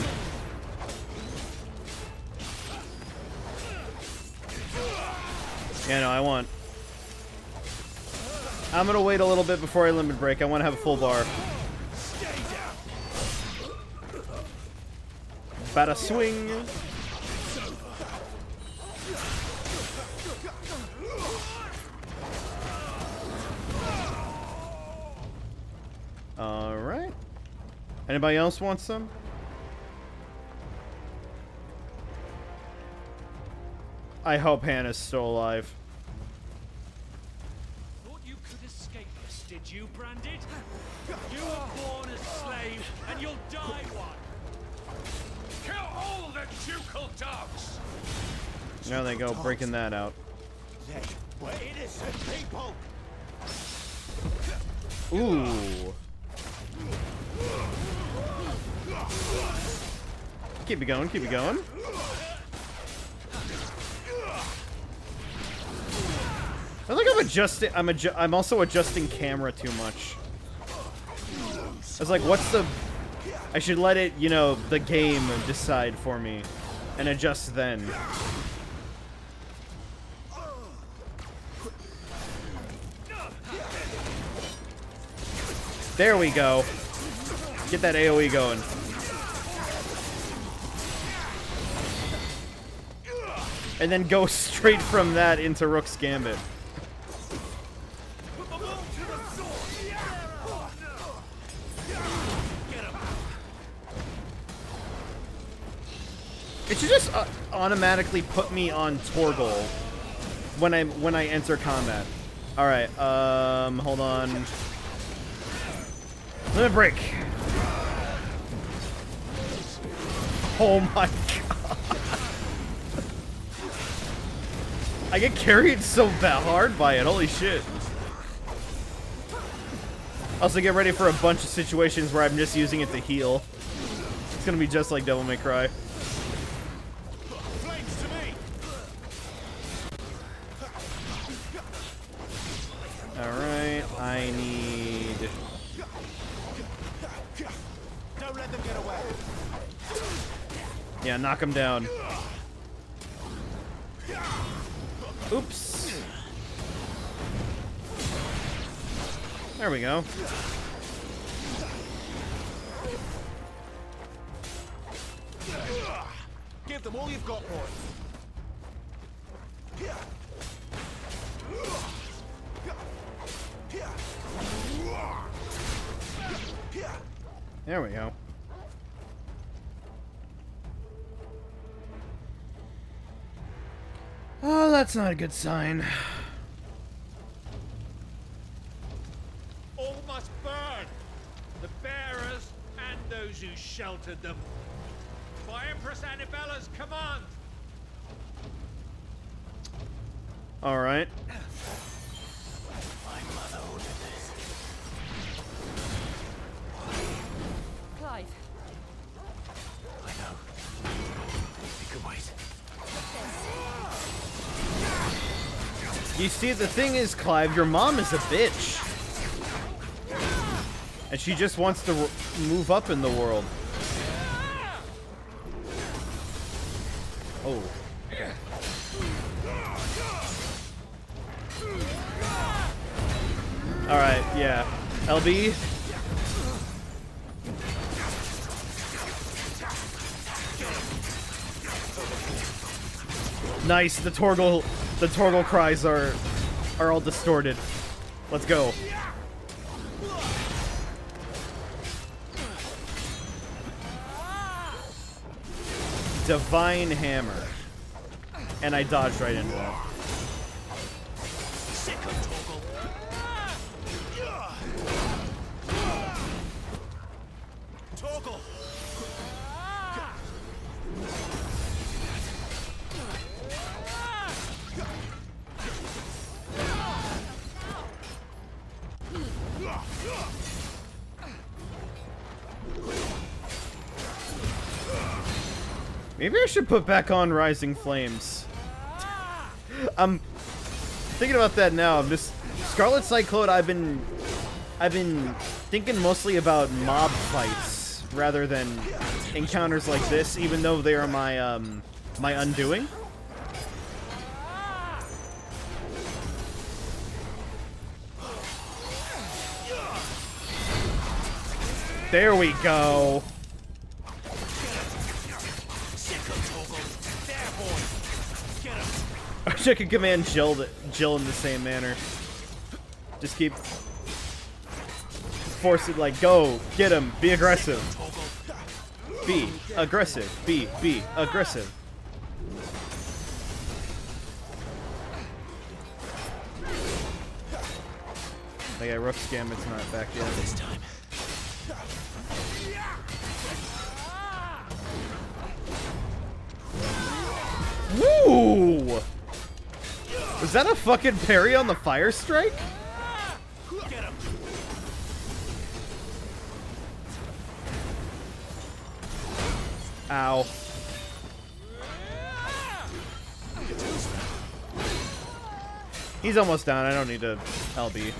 Yeah, no, I want... I'm gonna wait a little bit before I limit break. I want to have a full bar. Bada swing. Alright. Anybody else want some? I hope Hannah's still alive. Thought you could escape this, did you, Branded? You were born a slave, and you'll die one. Kill all the ducal dogs. There they go, breaking that out. They were innocent people. Ooh. Keep it going, keep it going. I think I'm adjusting. I'm also adjusting camera too much. I was like, what's the... I should let it, you know, the game decide for me. And adjust then. There we go. Get that AoE going. And then go straight from that into Rook's Gambit. It should just automatically put me on Torgal when I enter combat. All right, hold on. Limit break. Oh my god. I get carried so hard by it. Holy shit. Also, get ready for a bunch of situations where I'm just using it to heal. It's gonna be just like Devil May Cry. Alright, I need... Don't let them get away. Yeah, knock him down. Oops. There we go. Give them all you've got, boys. There we go. Oh, that's not a good sign. All must burn. The bearers and those who sheltered them. By Empress Annibella's command. All right. My mother ordered this. Clive, I know. You can wait. You see, the thing is, Clive, your mom is a bitch. And she just wants to move up in the world. Oh. Okay. Alright, yeah. LB? Nice, the Torgal cries are all distorted. Let's go. Divine Hammer. And I dodged right into that. Torgal! Maybe I should put back on Rising Flames. I'm thinking about that now. I'm just Scarlet Cyclone. I've been thinking mostly about mob fights rather than encounters like this, even though they are my my undoing. There we go. I wish I could command Jill in the same manner. Just keep force it, like, go, get him, be aggressive. Be aggressive. Be aggressive. Okay, Rook's Gambit's not back yet. This time. Woo! Was that a fucking parry on the fire strike? Get him! Ow. He's almost down. I don't need to LB.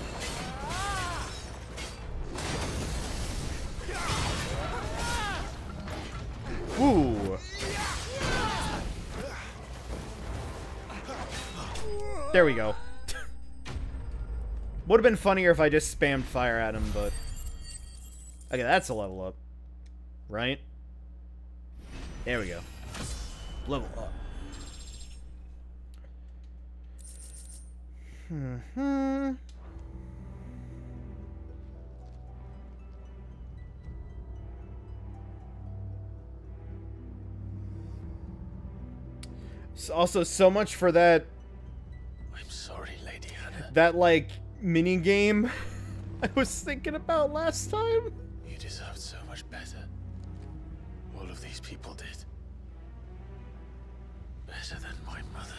Woo! There we go. Would have been funnier if I just spammed fire at him, but... Okay, that's a level up. Right? There we go. Level up. Also, so much for that, I'm sorry, Lady Hannah. that, like, mini game I was thinking about last time. You deserved so much better. All of these people did. Better than my mother.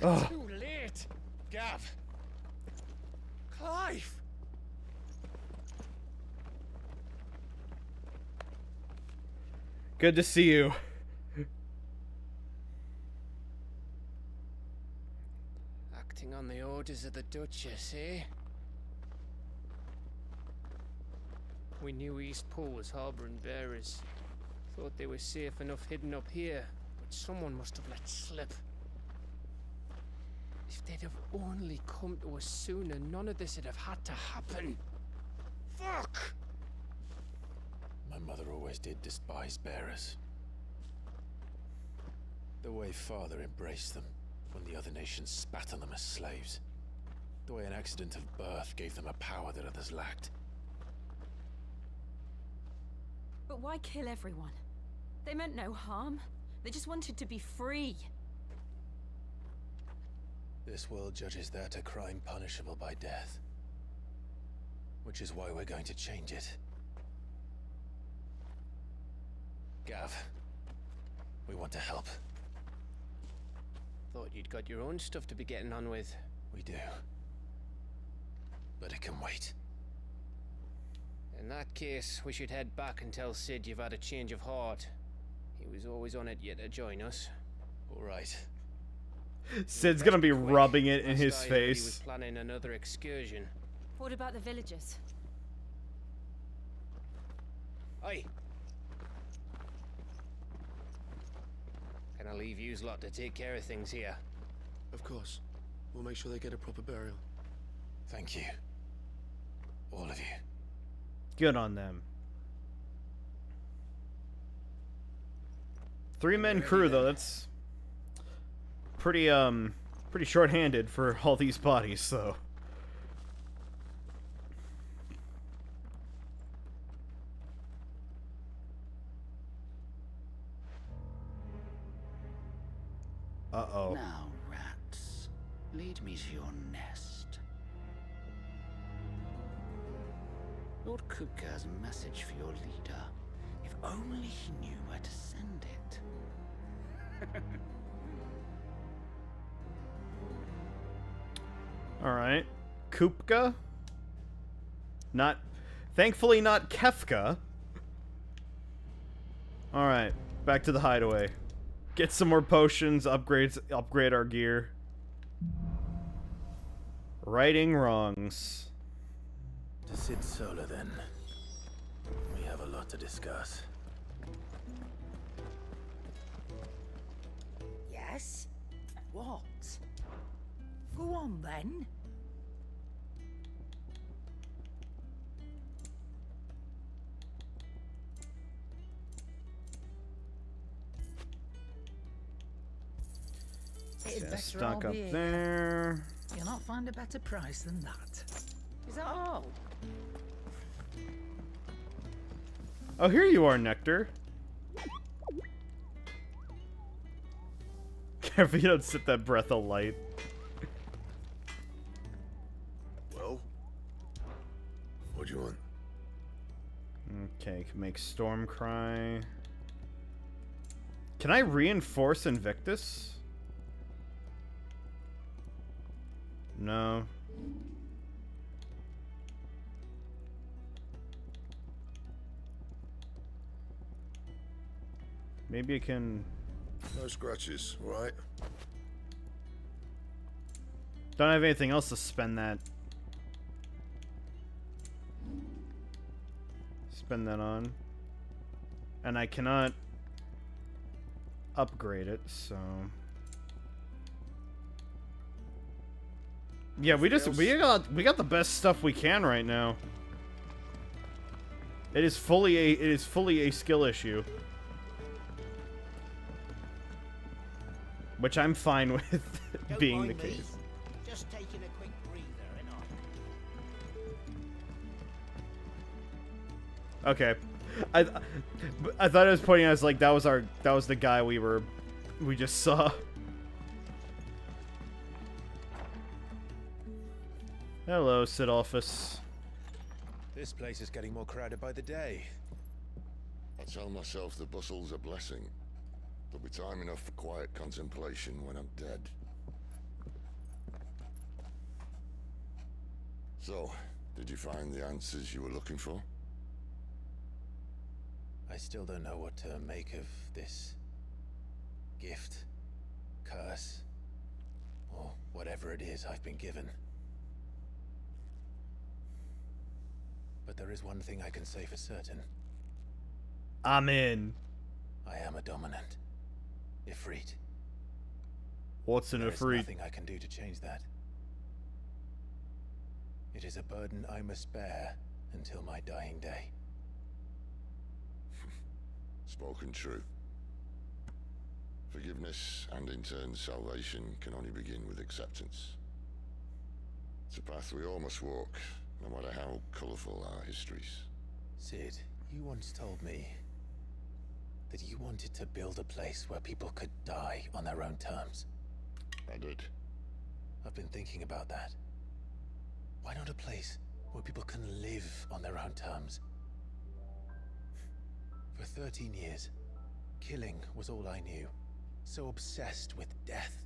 Ugh. Too late! Gav! Clive! Good to see you. Acting on the orders of the Duchess, eh? We knew Eastpool was harboring bearers. Thought they were safe enough hidden up here, but someone must have let slip. If they'd have only come to us sooner, none of this would have had to happen. Fuck! My mother always did despise bearers. The way Father embraced them when the other nations spat on them as slaves. The way an accident of birth gave them a power that others lacked. But why kill everyone? They meant no harm. They just wanted to be free. This world judges that a crime punishable by death. Which is why we're going to change it. Gav, we want to help. Thought you'd got your own stuff to be getting on with. We do. But it can wait. In that case, we should head back and tell Sid you've had a change of heart. He was always on it yet to join us. All right. Sid's gonna be rubbing it in his Last I heard, he was face. planning another excursion. What about the villagers? Oi! Can I leave yous lot to take care of things here? Of course. We'll make sure they get a proper burial. Thank you. All of you. Good on them. 3-man crew though, that's pretty short-handed for all these bodies, so. Uh-oh. Now, rats, lead me to your nest. Lord Kupka has a message for your leader. If only he knew where to send it. Alright. Kupka? Thankfully not Kefka. Alright, back to the hideaway. Get some more potions, upgrade our gear. Righting wrongs. To Sid Solar, then. We have a lot to discuss. Yes? What? Go on, then. It's Yeah, better stock I'll up be here. there. You'll not find a better price than that. Is that all? Oh, here you are, Nectar. Careful you don't sip that breath of light. Well, what do you want? Okay, can make Stormcry. Can I reinforce Invictus? No. Maybe I can... No scratches, right? Don't have anything else to spend that. Spend that on. And I cannot upgrade it, so... Yeah, we got the best stuff we can right now. It is fully a skill issue. Which I'm fine with being the case. Just taking a quick breather, innit? Okay. I thought it was pointing out as like that was the guy we just saw. Hello, Sidolphus. This place is getting more crowded by the day. I tell myself the bustle's a blessing. There'll be time enough for quiet contemplation when I'm dead. So, did you find the answers you were looking for? I still don't know what to make of this gift, curse, or whatever it is I've been given. But there is one thing I can say for certain. I'm in. I am a dominant. Ifrit. What's an There is Ifrit? nothing I can do to change that. It is a burden I must bear until my dying day. Spoken true. Forgiveness and in turn salvation can only begin with acceptance. It's a path we all must walk, no matter how colourful our histories. Sid, you once told me that you wanted to build a place where people could die on their own terms. I did. I've been thinking about that. Why not a place where people can live on their own terms? For 13 years, killing was all I knew. So obsessed with death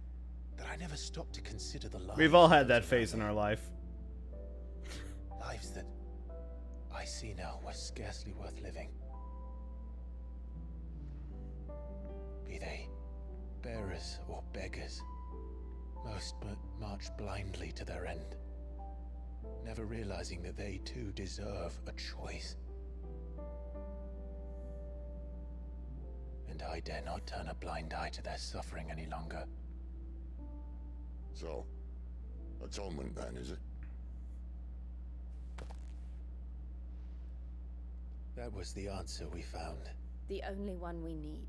that I never stopped to consider the lives. We've all had that phase in our life. Lives that I see now were scarcely worth living. Be they bearers or beggars, most march blindly to their end, never realizing that they too deserve a choice. And I dare not turn a blind eye to their suffering any longer. So, atonement then, is it? That was the answer we found. The only one we need.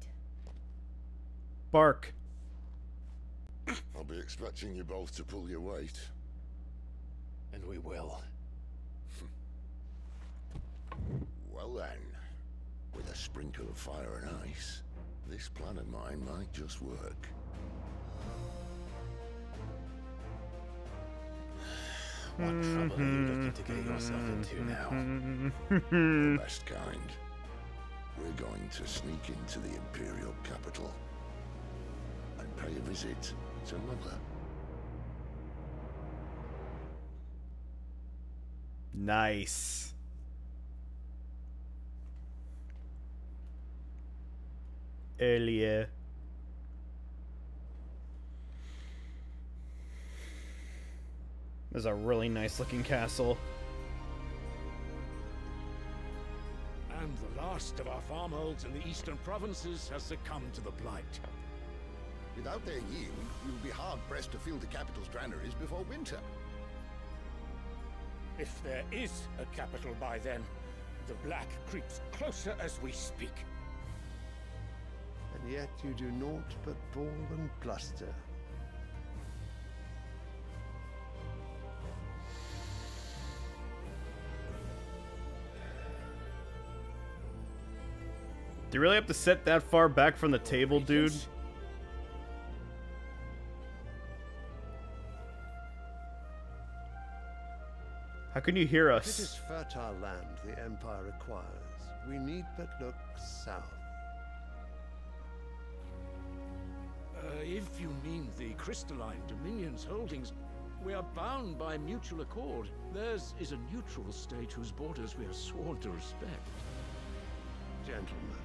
Bark. I'll be expecting you both to pull your weight. And we will. Well then, with a sprinkle of fire and ice, this plan of mine might just work. What trouble are you looking to get yourself into now? The best kind. We're going to sneak into the Imperial capital and pay a visit to Mother. Nice. Earlier. This is a really nice looking castle. And the last of our farmholds in the eastern provinces has succumbed to the blight. Without their yield, you'll be hard-pressed to fill the capital's granaries before winter. If there is a capital by then, the black creeps closer as we speak. And yet you do naught but bawl and bluster. Do you really have to sit that far back from the table, dude? How can you hear It us? is fertile land the Empire acquires. We need but look south. If you mean the crystalline Dominion's holdings, we are bound by mutual accord. Theirs is a neutral state whose borders we are sworn to respect. Gentlemen,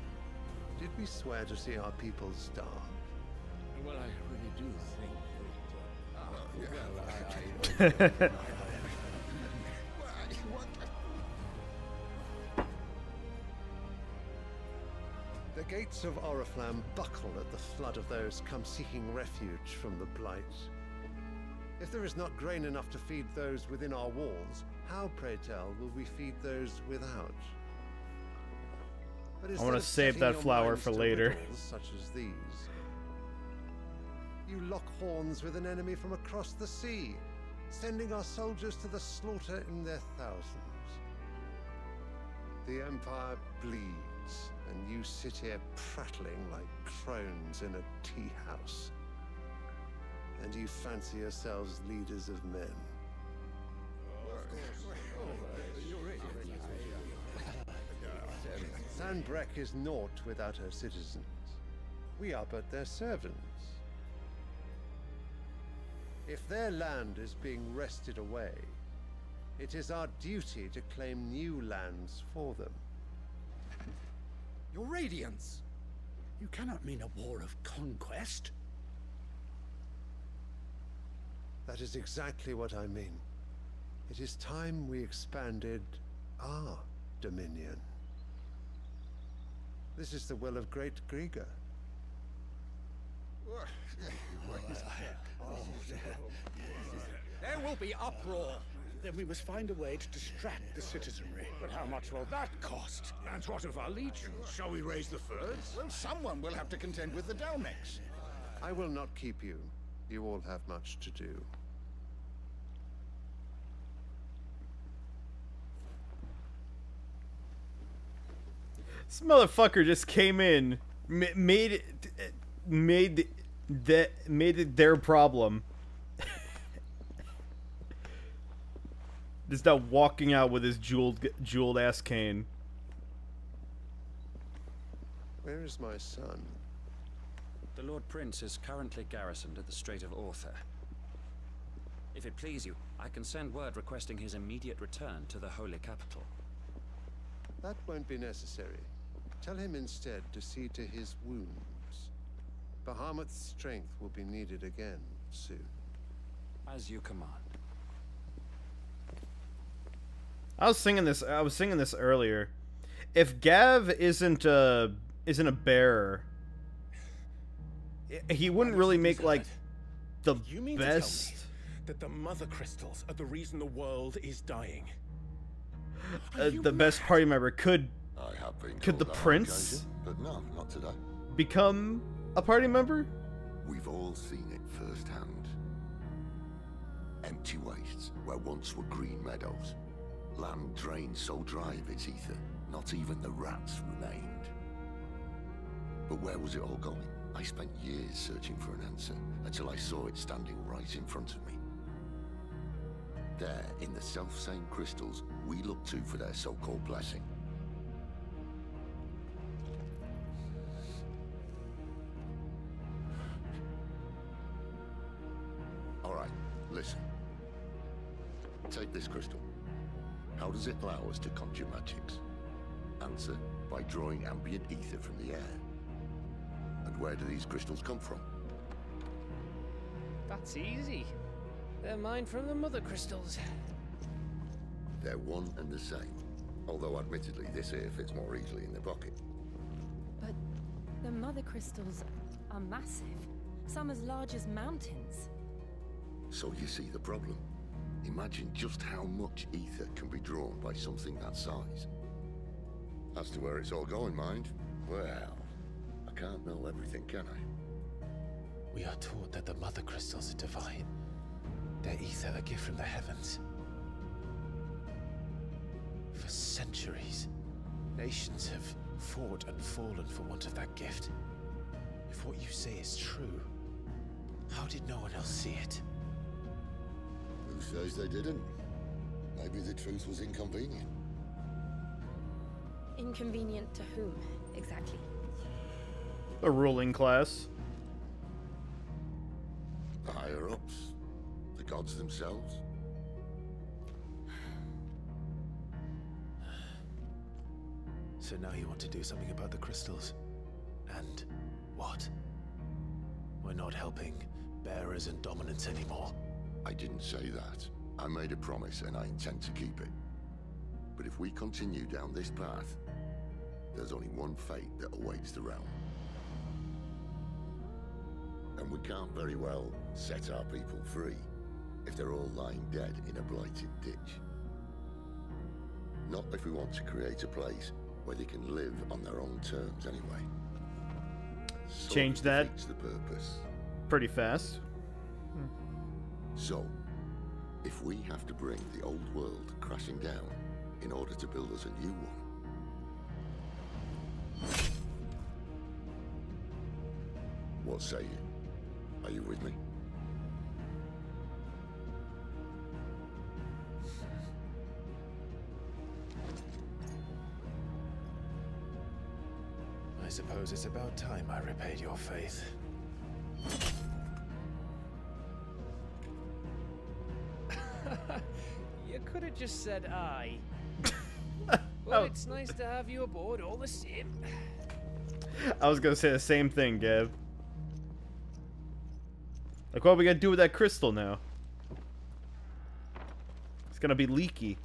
did we swear to see our people starve? Well, I really do think that... The gates of Oriflamme buckle at the flood of those come seeking refuge from the blight. If there is not grain enough to feed those within our walls, how, pray tell, will we feed those without? But I want to save that flower for later. Such as these, You lock horns with an enemy from across the sea, sending our soldiers to the slaughter in their thousands. The Empire bleeds, and you sit here prattling like crones in a tea house. And you fancy yourselves leaders of men. Sandbreck is naught without her citizens. We are but their servants. If their land is being wrested away, it is our duty to claim new lands for them. Your Radiance! You cannot mean a war of conquest. That is exactly what I mean. It is time we expanded our dominion. This is the will of great Grieger. There will be uproar. Then we must find a way to distract the citizenry. But how much will that cost? And what of our legions? Shall we raise the furs? Well, someone will have to contend with the Dalmex. I will not keep you. You all have much to do. This motherfucker just came in, made it their problem. Just now walking out with his jeweled ass cane. Where is my son? The Lord Prince is currently garrisoned at the Strait of Author. If it please you, I can send word requesting his immediate return to the Holy Capital. That won't be necessary. Tell him instead to see to his wounds. Bahamut's strength will be needed again soon. As you command. I was singing this earlier. If Gav isn't a bearer, he wouldn't really make like the You mean best. to tell me that the mother crystals are the reason the world is dying? The best party member could the prince but no, not today. become a party member? We've all seen it firsthand. Empty wastes where once were green meadows. Land drained so dry of its ether, not even the rats remained. But where was it all going? I spent years searching for an answer, until I saw it standing right in front of me. There, in the self-same crystals we look to for their so-called blessing. Alright, listen. Take this crystal. How does it allow us to conjure magics? Answer, by drawing ambient ether from the air. And where do these crystals come from? That's easy. They're mined from the mother crystals. They're one and the same. Although admittedly this here fits more easily in the pocket. But the mother crystals are massive. Some as large as mountains. So you see the problem. Imagine just how much ether can be drawn by something that size. As to where it's all going, mind, well, I can't know everything, can I? We are taught that the mother crystals are divine. Their ether a gift from the heavens. For centuries, nations have fought and fallen for want of that gift. If what you say is true, how did no one else see it? Who says they didn't? Maybe the truth was inconvenient. Inconvenient to whom, exactly? The ruling class. The higher-ups. The gods themselves. So now you want to do something about the crystals? And what? We're not helping bearers and dominants anymore. I didn't say that. I made a promise and I intend to keep it. But if we continue down this path, there's only one fate that awaits the realm. And we can't very well set our people free if they're all lying dead in a blighted ditch. Not if we want to create a place where they can live on their own terms anyway. Change that. Defeats the purpose. pretty fast. So, if we have to bring the old world crashing down in order to build us a new one, what say you? Are you with me? I suppose it's about time I repaid your faith. You could have just said aye. But it's nice to have you aboard all the same. I was gonna say the same thing, Gav. Like, what are we gonna do with that crystal now? It's gonna be leaky.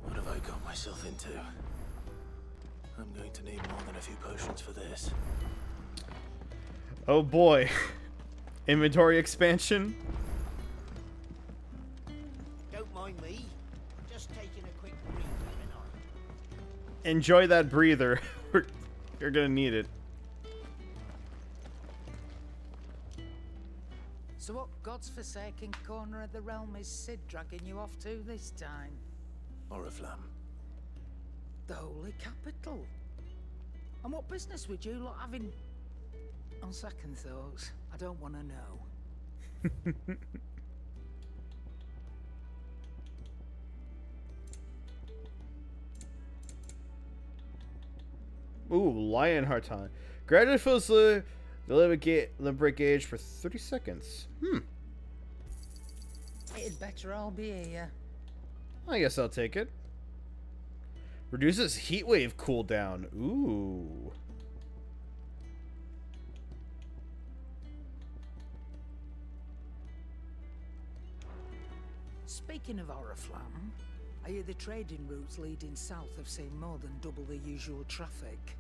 What have I got myself into? I'm going to need more than a few potions for this. Oh boy. Inventory expansion? Don't mind me. Just taking a quick breather, and Enjoy that breather. You're gonna need it. So what God's forsaken corner of the realm is Sid dragging you off to this time? Oriflamme. The Holy Capital. And what business would you lot having? On second thoughts, I don't want to know. Ooh, Lionheart time. Gradually fills the limit gauge for 30 seconds. It'd better all be here. I guess I'll take it. Reduces heatwave cooldown. Ooh. Speaking of Oriflamme, I hear the trading routes leading south have seen more than double the usual traffic.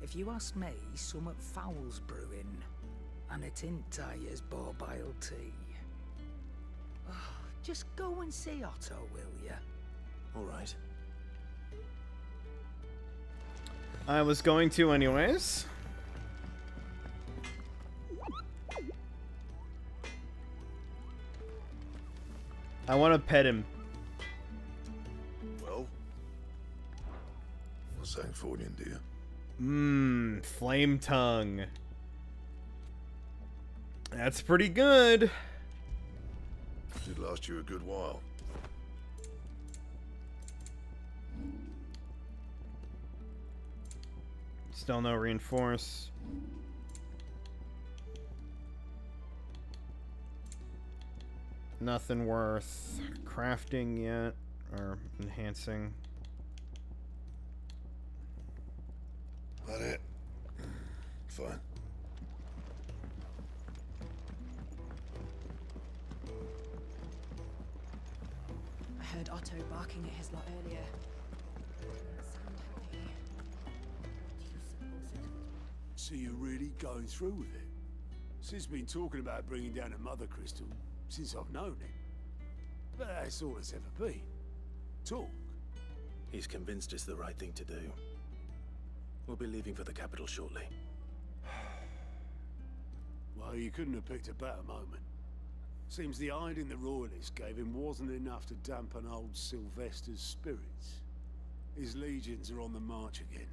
If you ask me, somewhat foul's brewing, and it ain't tires borbile tea. Oh, just go and see Otto, will ya? All right. I was going to anyways. I want to pet him. Well, what's Sanfordine, dear? Flame tongue. That's pretty good. Should last you a good while. Still no reinforce. Nothing worth crafting yet, or enhancing. That it? Fine. I heard Otto barking at his lot earlier. Sound happy. So you're really going through with it? Sid's been talking about bringing down a mother crystal since I've known him. But that's all it's ever been. Talk. He's convinced it's the right thing to do. We'll be leaving for the capital shortly. Well, you couldn't have picked a better moment. Seems the hiding the Royalists gave him wasn't enough to dampen old Sylvester's spirits. His legions are on the march again.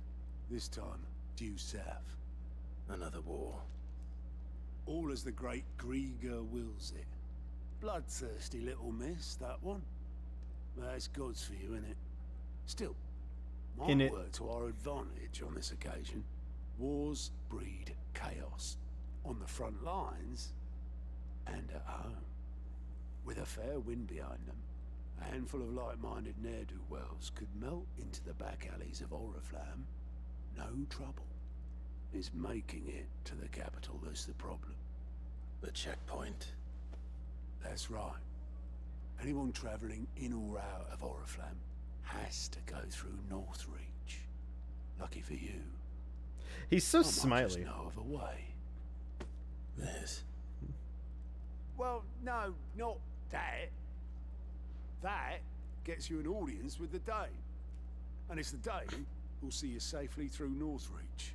This time, due south. Another war. All as the great Grieger wills it. Bloodthirsty little miss, that one. That's God's for you, innit? Still, might work to our advantage on this occasion. Wars breed chaos. On the front lines, and at home. With a fair wind behind them, a handful of like-minded ne'er-do-wells could melt into the back alleys of Oriflamme. No trouble. It's making it to the capital that's the problem. The checkpoint. That's right. Anyone travelling in or out of Oriflamme has to go through Northreach. Lucky for you. He's so I might smiley. just know of a way. This. Well, no, not that. That gets you an audience with the Dane. And it's the Dane who'll see you safely through Northreach.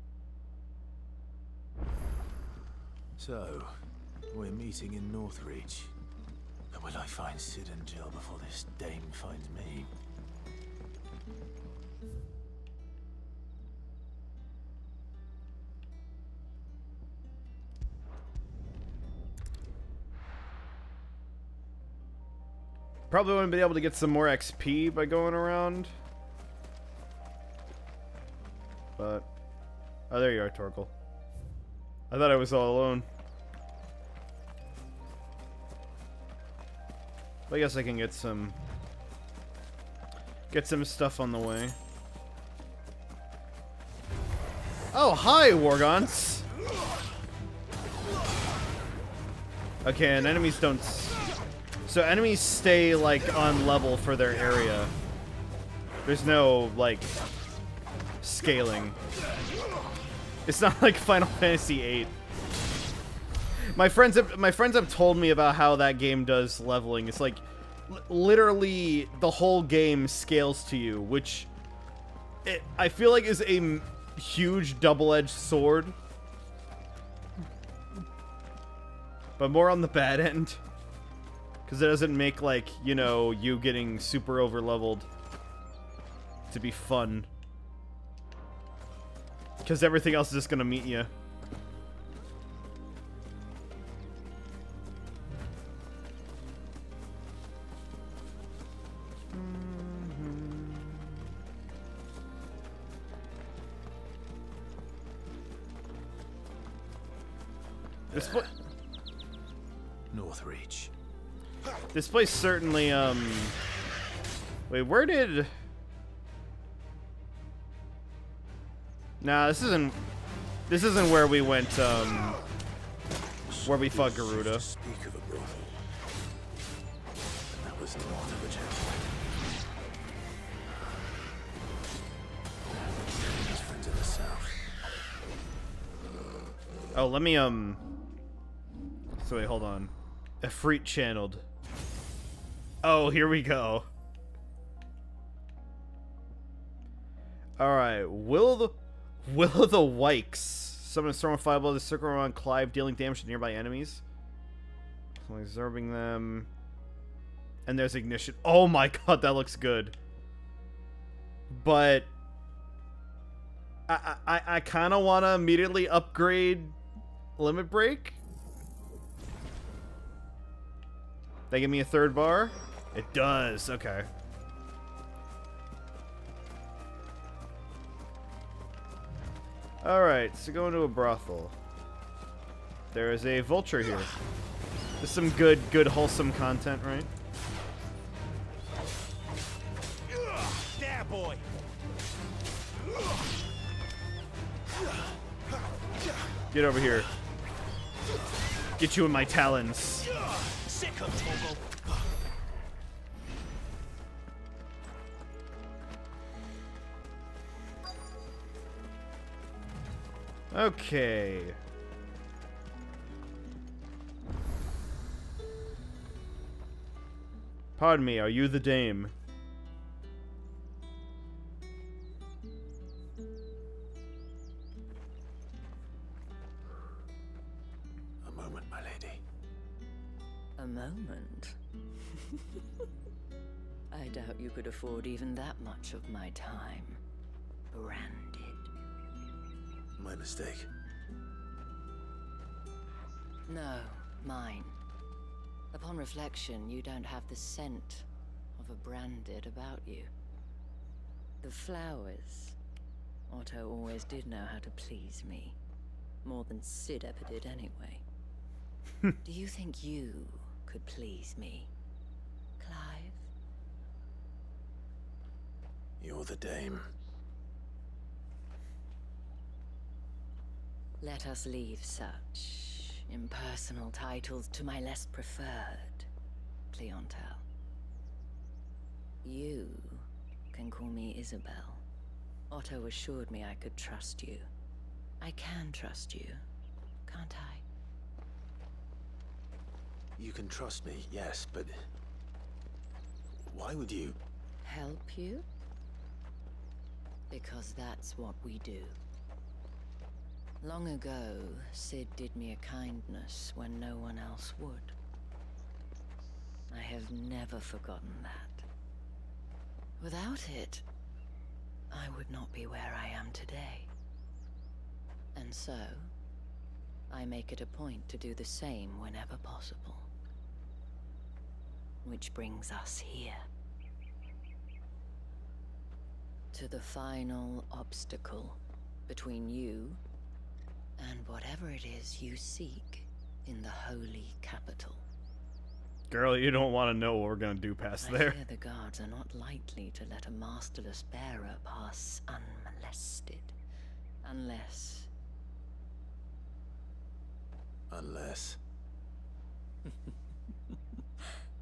So, we're meeting in Northreach. But will I find Sid and Jill before this dame finds me? Probably wouldn't be able to get some more XP by going around. But... oh, there you are, Torkel. I thought I was all alone. I guess I can get some stuff on the way. Oh, hi, Wargons! Okay, and enemies don't... so enemies stay, like, on level for their area. There's no, like, scaling. It's not like Final Fantasy VIII. My friends have told me about how that game does leveling. It's like, literally, the whole game scales to you, which I feel like is a huge double-edged sword. But more on the bad end. Because it doesn't make, like, you know, you getting super over-leveled to be fun. Because everything else is just gonna meet you. Northreach. This place certainly, wait, where did... nah, this isn't where we went, where we fought Garuda. Speak of a brothel. That was north of the temple. His friends in the south. Oh, let me, so wait, hold on. Efreet channeled. Oh, here we go. Alright, Will of the Wykes. Summon a storm of fireball to circle around Clive, dealing damage to nearby enemies. So absorbing them. And there's ignition. Oh my god, that looks good. But I kind of want to immediately upgrade Limit Break. They give me a third bar? It does, okay. Alright, so going to a brothel. There is a vulture here. There's some good wholesome content, right? There, boy. Get over here. Get you in my talons. Sick of Torgal. Okay. Pardon me, are you the dame? A moment, my lady. A moment? I doubt you could afford even that much of my time. Branded. My mistake. No, mine. Upon reflection, you don't have the scent of a branded about you. The flowers. Otto always did know how to please me. More than Sid ever did anyway. Do you think you could please me, Clive? You're the dame. Let us leave such impersonal titles to my less preferred clientele. You can call me Isabel. Otto assured me I could trust you. I can trust you, can't I? You can trust me, yes, but why would you? Help you? Because that's what we do. Long ago, Sid did me a kindness when no one else would. I have never forgotten that. Without it, I would not be where I am today. And so, I make it a point to do the same whenever possible. Which brings us here. To the final obstacle between you and whatever it is you seek in the holy capital. Girl, you don't want to know what we're gonna do past there. I fear the guards are not likely to let a masterless bearer pass unmolested. Unless...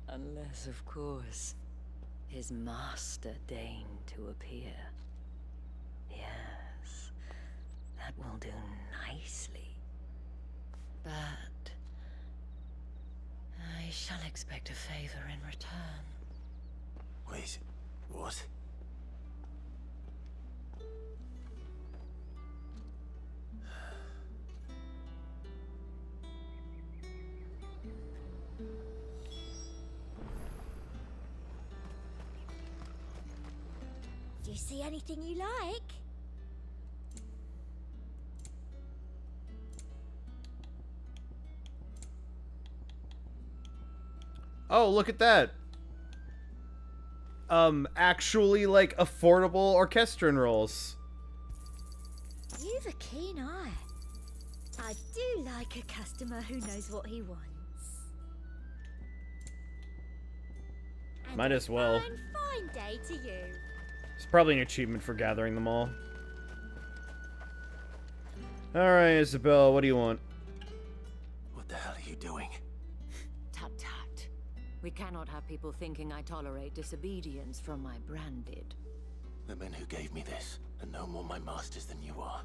Unless, of course, his master deigned to appear. Yes, that will do nicely. But I shall expect a favor in return. Wait, what? Do you see anything you like? Oh, look at that. Actually, like, affordable orchestrion rolls. You've a keen eye. I do like a customer who knows what he wants. And Might as well. fine day to you. It's probably an achievement for gathering them all. Alright, Isabel, what do you want? What the hell are you doing? Tut tut. We cannot have people thinking I tolerate disobedience from my branded. The men who gave me this are no more my masters than you are.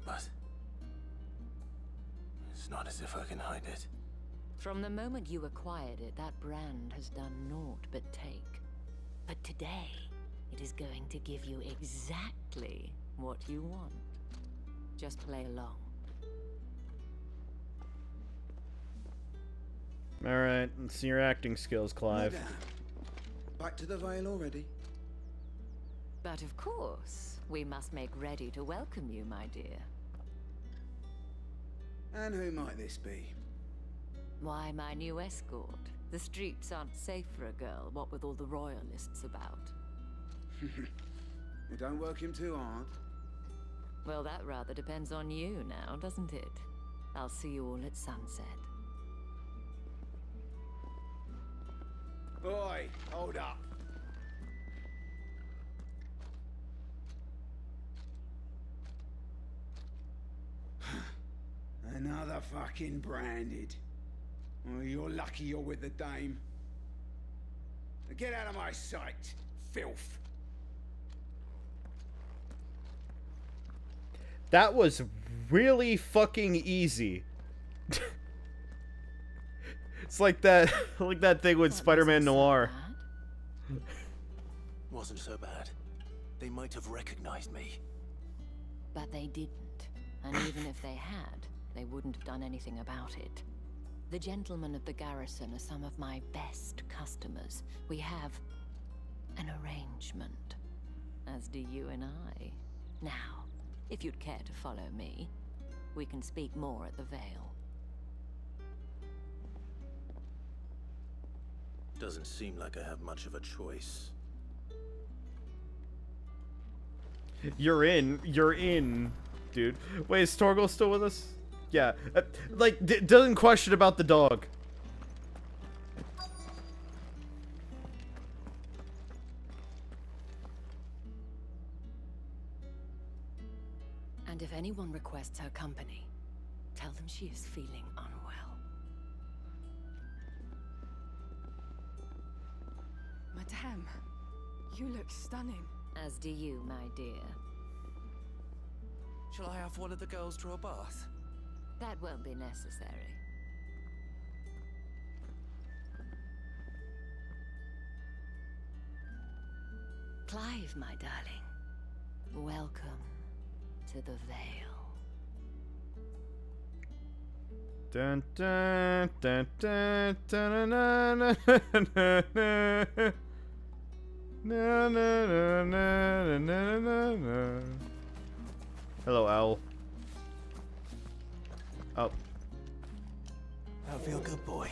But it's not as if I can hide it. From the moment you acquired it, that brand has done naught but take. But today, it is going to give you exactly what you want. Just play along. Alright, let's see your acting skills, Clive. Madame, back to the Vale already? But of course, we must make ready to welcome you, my dear. And who might this be? Why, my new escort. The streets aren't safe for a girl, what with all the royalists about. Well, don't work him too hard. Well, that rather depends on you now, doesn't it? I'll see you all at sunset. Oi, hold up. Another fucking branded. Well, you're lucky you're with the dame. Now get out of my sight, filth. That was really fucking easy. It's like that thing with Spider-Man Noir. Wasn't so bad. They might have recognized me. But they didn't. And even if they had, they wouldn't have done anything about it. The gentlemen of the garrison are some of my best customers. We have an arrangement, as do you and I. Now, if you'd care to follow me, we can speak more at the Vale. Doesn't seem like I have much of a choice. You're in, dude. Wait, is Torgal still with us? Yeah, like, doesn't question about the dog. And if anyone requests her company, tell them she is feeling unwell. Madame, you look stunning. As do you, my dear. Shall I have one of the girls draw a bath? That won't be necessary. Clive, my darling, welcome to the Vale. Dun, dun, dun, dun, dun, na, na, na, na, na. Na, na, na, na, na, na, na. Hello, owl. Oh. I feel good, boy.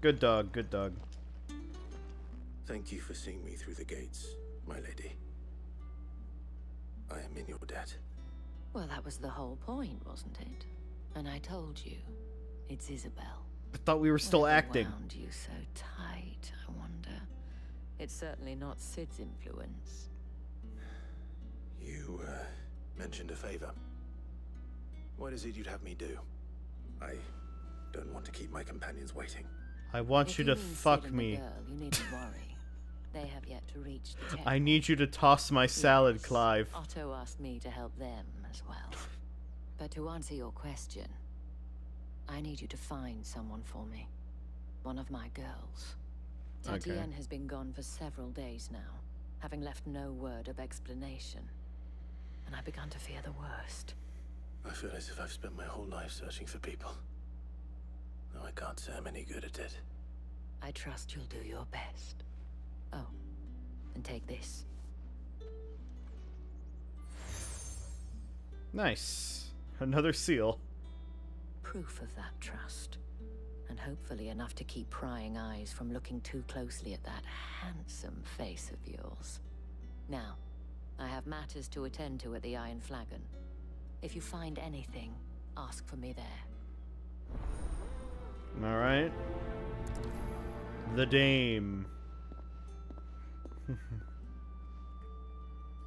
Good dog, good dog. Thank you for seeing me through the gates, my lady. I am in your debt. Well, that was the whole point, wasn't it? And I told you, it's Isabel. I thought we were still acting. Wound you so tight, I wonder. It's certainly not Sid's influence. You, mentioned a favor. What is it you'd have me do? I don't want to keep my companions waiting. I want If you to mean fuck Sid and the me. girl, you needn't worry. They have yet to reach the temple. I need you to toss my salad, Yes, Clive. Otto asked me to help them as well. But to answer your question, I need you to find someone for me. One of my girls. Okay. Tatienne has been gone for several days now, having left no word of explanation. And I've begun to fear the worst. I feel as if I've spent my whole life searching for people. Though I can't say I'm any good at it. I trust you'll do your best. Oh, and take this. Nice. Another seal. Proof of that trust. And hopefully enough to keep prying eyes from looking too closely at that handsome face of yours. Now, I have matters to attend to at the Iron Flagon. If you find anything, ask for me there. Alright. The Dame.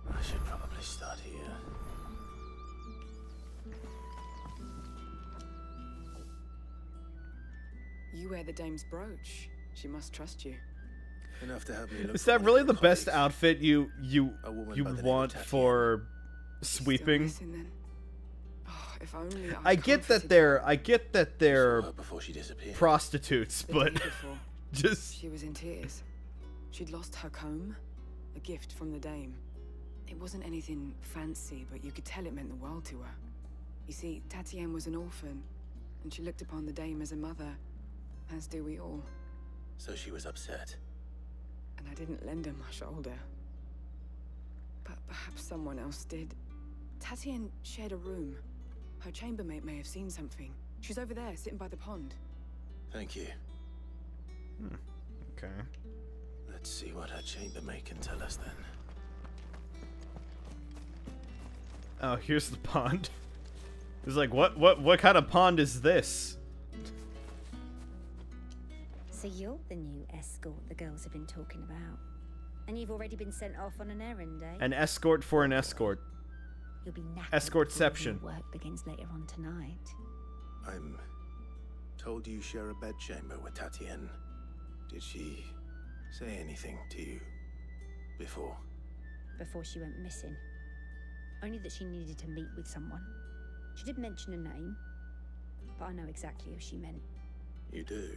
I should probably start here. You wear the dame's brooch. She must trust you. Enough to have me look. Is that really the best outfit you by the name want of for sweeping? Oh, if only I get that they're before she disappeared. prostitutes, The but day before, just she was in tears. She'd lost her comb, a gift from the dame. It wasn't anything fancy, but you could tell it meant the world to her. You see, Tatienne was an orphan, and she looked upon the dame as a mother, as do we all. So she was upset. And I didn't lend her my shoulder. But perhaps someone else did. Tatienne shared a room. Her chambermaid may have seen something. She's over there, sitting by the pond. Thank you. Okay. Let's see what her chambermaid can tell us then. Oh, here's the pond. It's like, what kind of pond is this? So you're the new escort the girls have been talking about. And you've already been sent off on an errand, eh? An escort for an escort. You'll be knackered Escortception. before your work begins later on tonight. I'm told you share a bedchamber with Tatienne. Did she say anything to you before? Before she went missing. Only that she needed to meet with someone. She did mention a name, but I know exactly who she meant. You do?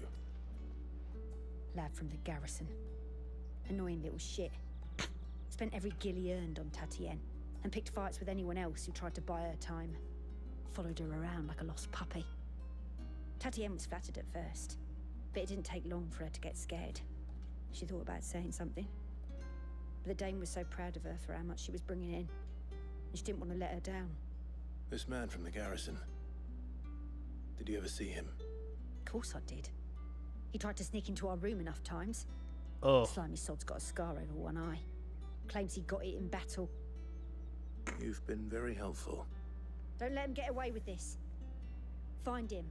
Lad from the garrison. Annoying little shit. Spent every gil he earned on Tatienne, and picked fights with anyone else who tried to buy her time. Followed her around like a lost puppy. Tatienne was flattered at first, but it didn't take long for her to get scared. She thought about saying something. But the dame was so proud of her for how much she was bringing in, and she didn't want to let her down. This man from the garrison. Did you ever see him? Of course I did. He tried to sneak into our room enough times. Oh. Slimy sod's got a scar over one eye. Claims he got it in battle. You've been very helpful. Don't let him get away with this. Find him,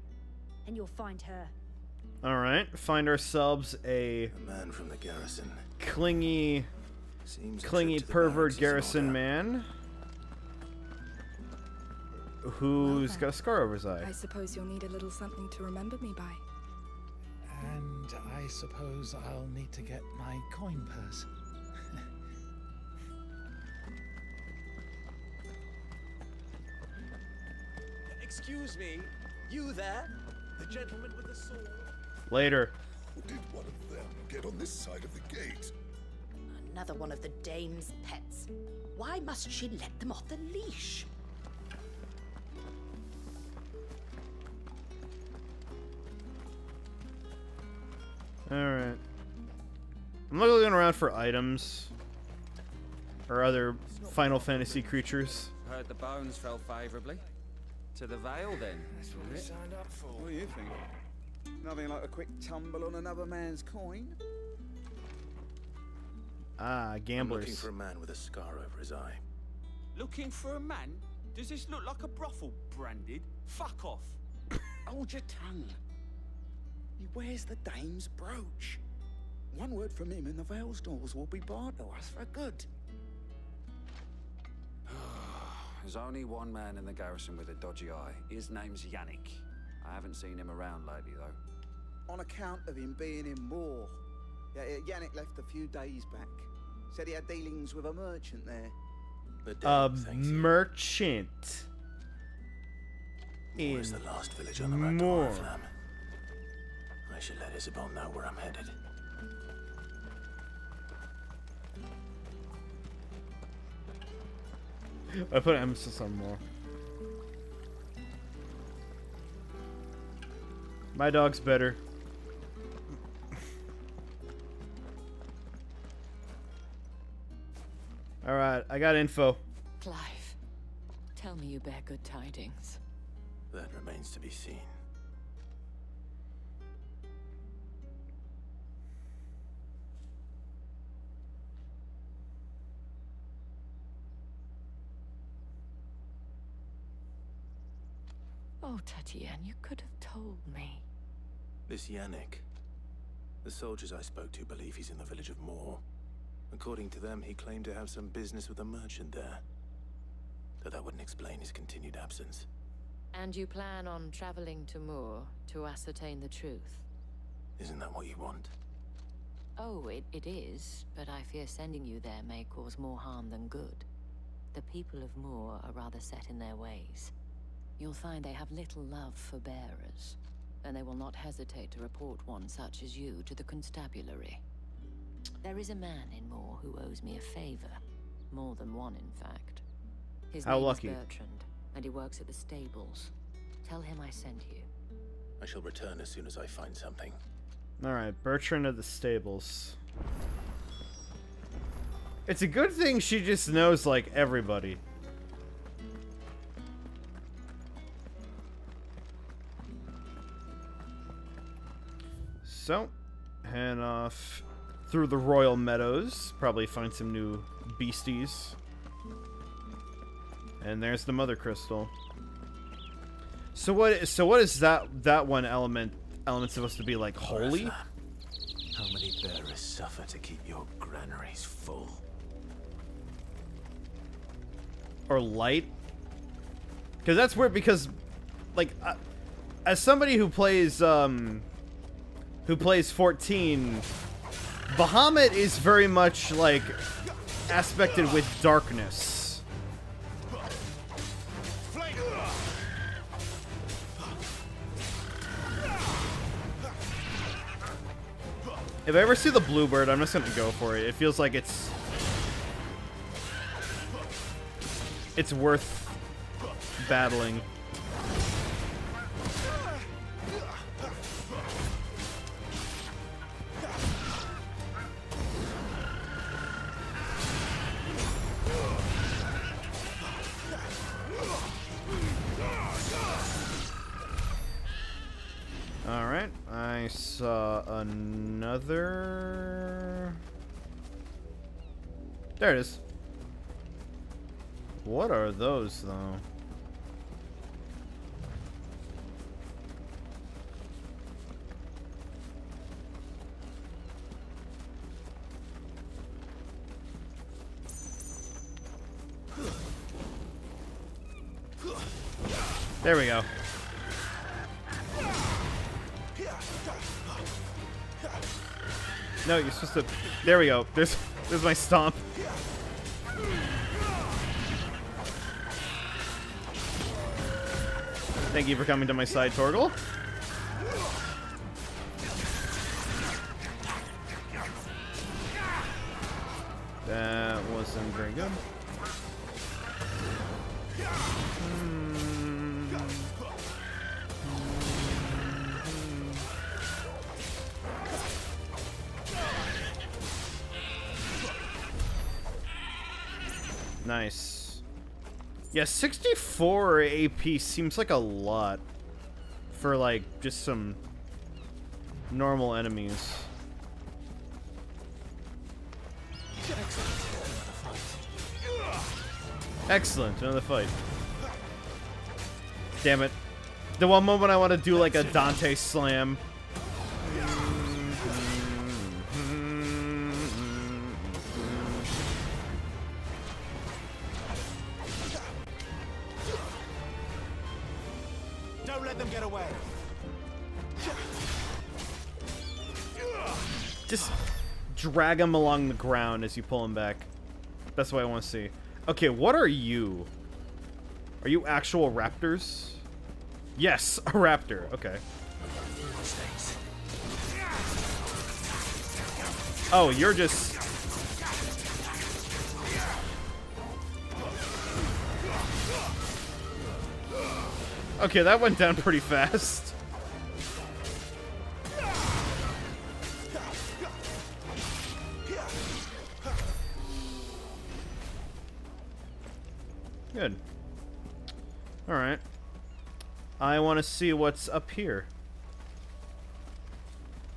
and you'll find her. Alright, find ourselves a man from the garrison. Clingy Seems pervert garrison man. Who's got a scar over his eye. I suppose you'll need a little something to remember me by. And I suppose I'll need to get my coin purse. Excuse me, you there? The gentleman with the sword? Later. Did one of them get on this side of the gate? Another one of the dame's pets. Why must she let them off the leash? I'm looking around for items or other Final Fantasy creatures. Heard the bones fell favorably. To the Vale, then. That's what we signed up for. What do you think? Nothing like a quick tumble on another man's coin. Ah, gamblers. I'm looking for a man with a scar over his eye. Looking for a man? Does this look like a brothel, Branded? Fuck off. Hold your tongue. He wears the dame's brooch. One word from him and the Vale's doors will be barred to us for good. There's only one man in the garrison with a dodgy eye. His name's Yannick. I haven't seen him around lately, though. On account of him being in Moor. Yeah, Yannick left a few days back. Said he had dealings with a merchant there. Merchant. Moor is the last village on the road to Oriflamme. I should let Isabel know where I'm headed. I put emphasis on more. My dog's better. Alright, I got info. Clive, tell me you bear good tidings. That remains to be seen. Oh, Tatienne, you could have told me. This Yannick. The soldiers I spoke to believe he's in the village of Moor. According to them, he claimed to have some business with a merchant there. Though that wouldn't explain his continued absence. And you plan on traveling to Moor to ascertain the truth? Isn't that what you want? Oh, it is, but I fear sending you there may cause more harm than good. The people of Moor are rather set in their ways. You'll find they have little love for bearers, and they will not hesitate to report one such as you to the constabulary. There is a man in Moor who owes me a favor. More than one, in fact. His How name lucky. is Bertrand, and he works at the stables. Tell him I sent you. I shall return as soon as I find something. Alright, Bertrand of the stables. It's a good thing she just knows, like, everybody. So, head off through the Royal Meadows. Probably find some new beasties. And there's the Mother Crystal. So what is that one element supposed to be, like, holy? How many bearers suffer to keep your granaries full? Or light? Because that's weird, because, like, as somebody who plays 14, Bahamut is very much, like, aspected with darkness. If I ever see the Bluebird, I'm just gonna go for it. It feels like it's worth battling. Alright, I saw another... There it is. What are those, though? There we go. No, you're supposed to... There we go. There's my stomp. Thank you for coming to my side, Torgal. That wasn't very good. Nice. Yeah, 64 AP seems like a lot for, like, just some normal enemies. Excellent, another fight. Damn it. The one moment I want to do, like, a Dante slam. Don't let them get away. Just drag him along the ground as you pull him back. That's what I want to see. Okay, what are you? Are you actual raptors? Yes, a raptor. Okay. Oh, you're just... Okay, that went down pretty fast. Good. Alright. I want to see what's up here.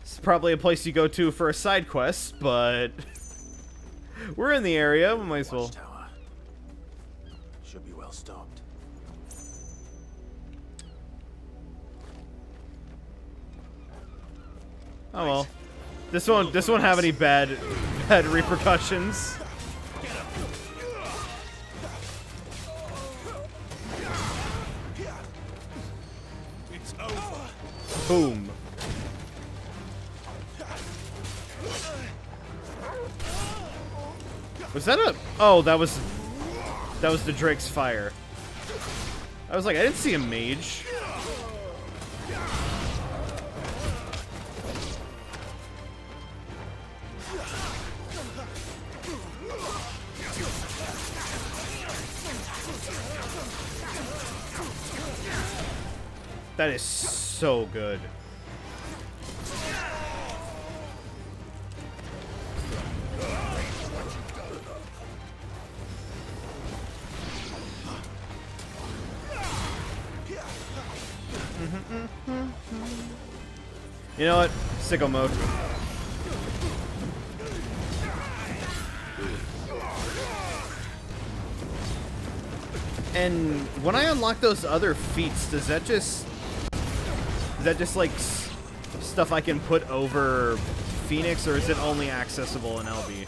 It's probably a place you go to for a side quest, but... we're in the area, we might as well... Should be well stocked. Oh well. This won't have any bad repercussions. It's over. Boom. Was that a... Oh, that was the Drake's fire. I was like, I didn't see a mage. That is so good. You know what? Sicko mode. And when I unlock those other feats, does that just like stuff I can put over Phoenix, or is it only accessible in LB?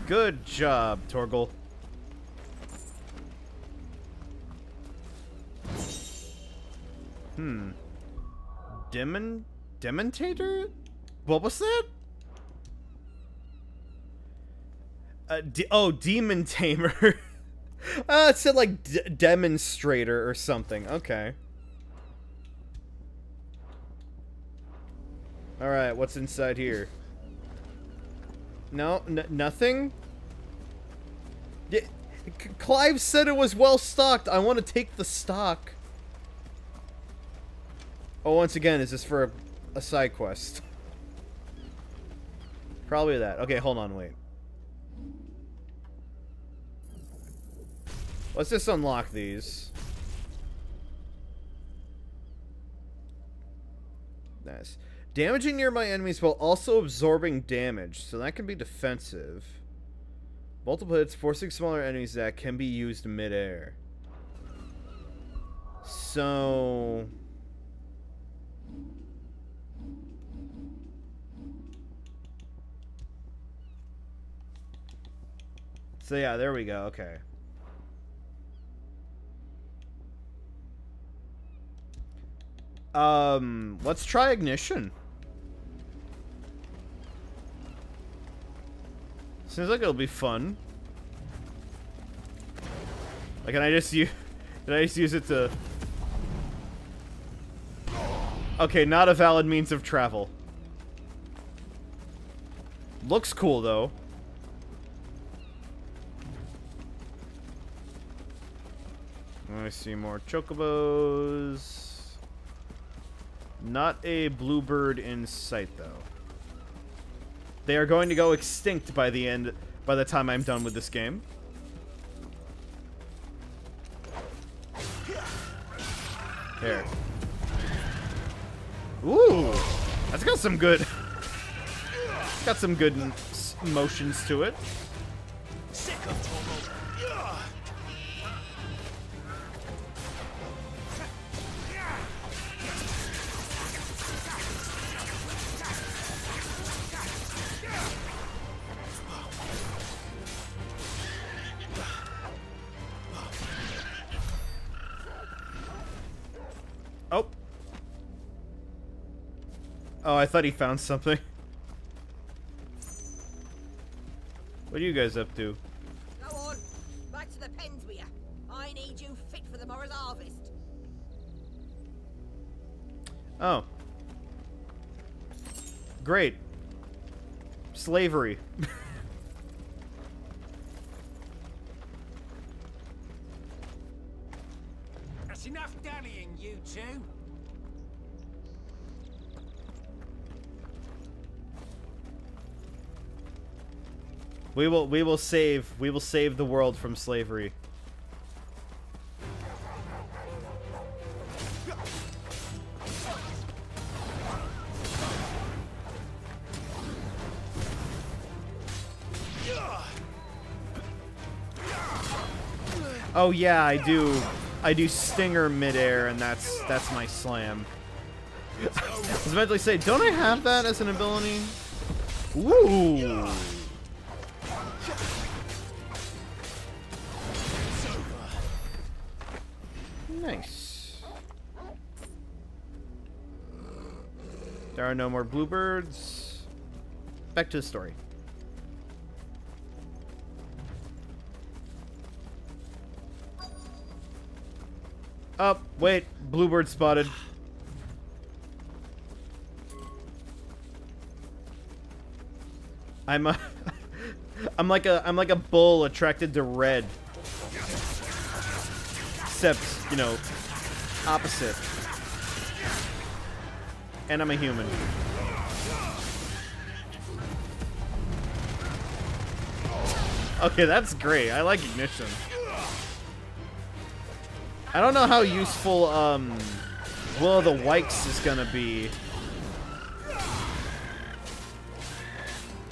Good job, Torgal. Demontator? What was that? Demon Tamer. It said like demonstrator or something. Okay. Alright, what's inside here? No, nothing? Yeah, Clive said it was well stocked. I want to take the stock. Oh, once again, is this for a side quest? Probably that. Okay, hold on, wait. Let's just unlock these. Nice. Damaging nearby enemies while also absorbing damage, so that can be defensive. Multiple hits, forcing smaller enemies that can be used mid-air. So... So yeah, there we go, okay. Let's try ignition. Seems like it'll be fun. Like, can I just use it to... Okay, not a valid means of travel. Looks cool, though. I see more chocobos. Not a bluebird in sight, though. They are going to go extinct by the time I'm done with this game. There. Ooh, that's got some good. Got some good motions to it. Sick of Oh. Oh, I thought he found something. What are you guys up to? Go on, back to the pens with you. I need you fit for the morrow's harvest. Oh. Great. Slavery. That's enough dallying, you two. We will save the world from slavery. Oh yeah, I do stinger midair, and that's my slam. I was about to say, don't I have that as an ability? Ooh. Nice. There are no more bluebirds. Back to the story. Oh, wait. Bluebird spotted. I'm like a bull attracted to red. Except, you know, opposite. And I'm a human. Okay, that's great. I like ignition. I don't know how useful Will of the Wikes is gonna be.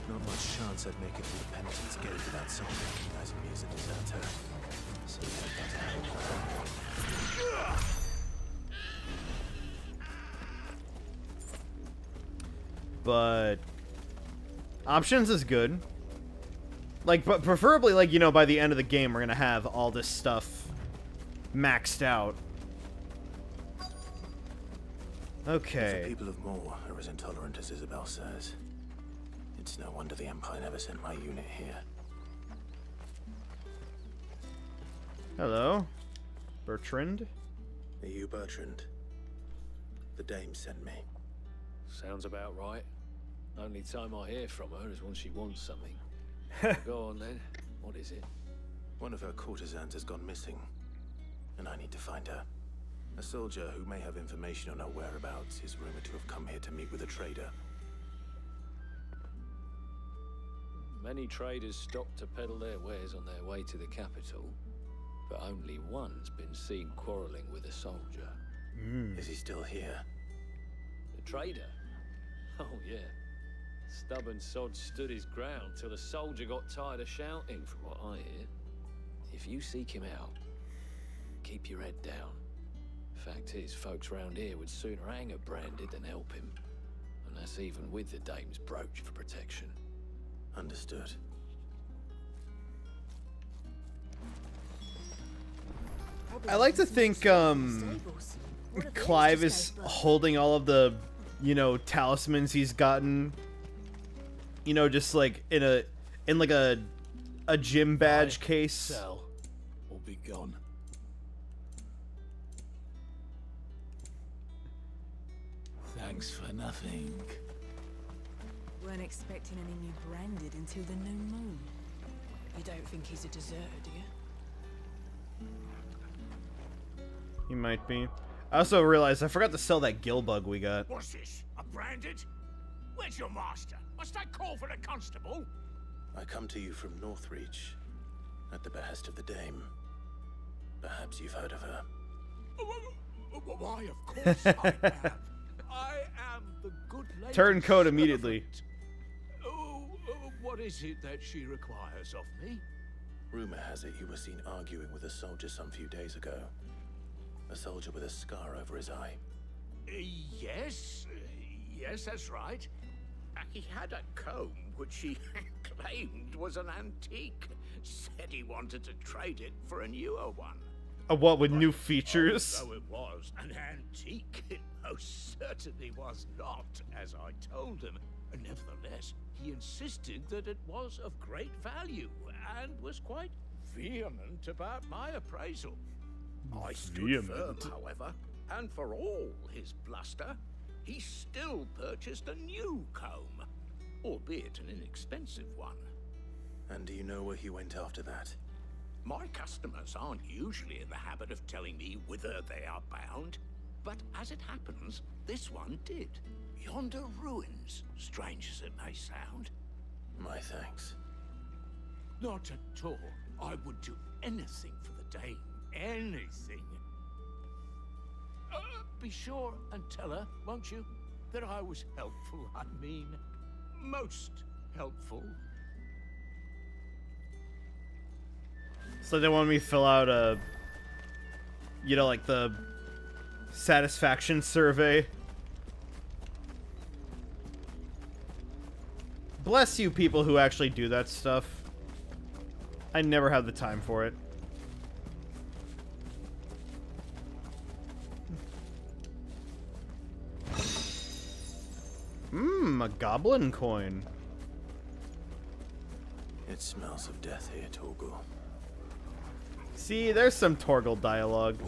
Not much chance I'd make it through the Penitence Gate without someone recognizing me as a deserter. So but options is good. Like, but preferably, like, you know, by the end of the game, we're gonna have all this stuff maxed out. Okay. The people of Moor are as intolerant as Isabel says. It's no wonder the Empire never sent my unit here. Hello, Bertrand. Are you Bertrand? The dame sent me. Sounds about right. Only time I hear from her is when she wants something. Go on then. What is it? One of her courtesans has gone missing, and I need to find her. A soldier who may have information on her whereabouts is rumored to have come here to meet with a trader. Many traders stop to peddle their wares on their way to the capital, but only one's been seen quarreling with a soldier. Is he still here? The trader? Oh yeah. Stubborn sod stood his ground till the soldier got tired of shouting, from what I hear. If you seek him out, keep your head down. Fact is, folks round here would sooner hang a branded than help him. And that's even with the dame's brooch for protection. Understood. I like to think, Clive is holding all of the, you know, talismans he's gotten, you know, just like in like a gym badge case. Sell or be gone. Thanks for nothing. Weren't expecting any new branded until the new moon. You don't think he's a deserter, do you? He might be. I also realized I forgot to sell that gill bug we got. What's this? A branded? Where's your master? Must I call for the constable? I come to you from Northreach, at the behest of the Dame. Perhaps you've heard of her. Why, of course I have. I am the good lady. Turncoat immediately. What is it that she requires of me? Rumor has it you were seen arguing with a soldier some few days ago. A soldier with a scar over his eye. Yes, that's right. He had a comb which he claimed was an antique. Said he wanted to trade it for a newer one. A what with new features? Although it was an antique, it most certainly was not, as I told him. Nevertheless, he insisted that it was of great value and was quite vehement about my appraisal. I stood firm, however, and for all his bluster, he still purchased a new comb, albeit an inexpensive one. And do you know where he went after that? My customers aren't usually in the habit of telling me whither they are bound, but as it happens, this one did. Yonder ruins, strange as it may sound. My thanks. Not at all. I would do anything for the Dame. Anything. Be sure and tell her, won't you, that I was helpful. I mean, most helpful. So they want me to fill out a, you know, like the satisfaction survey. Bless you people who actually do that stuff. I never have the time for it. A goblin coin. It smells of death here, Torgal. See, there's some Torgal dialogue.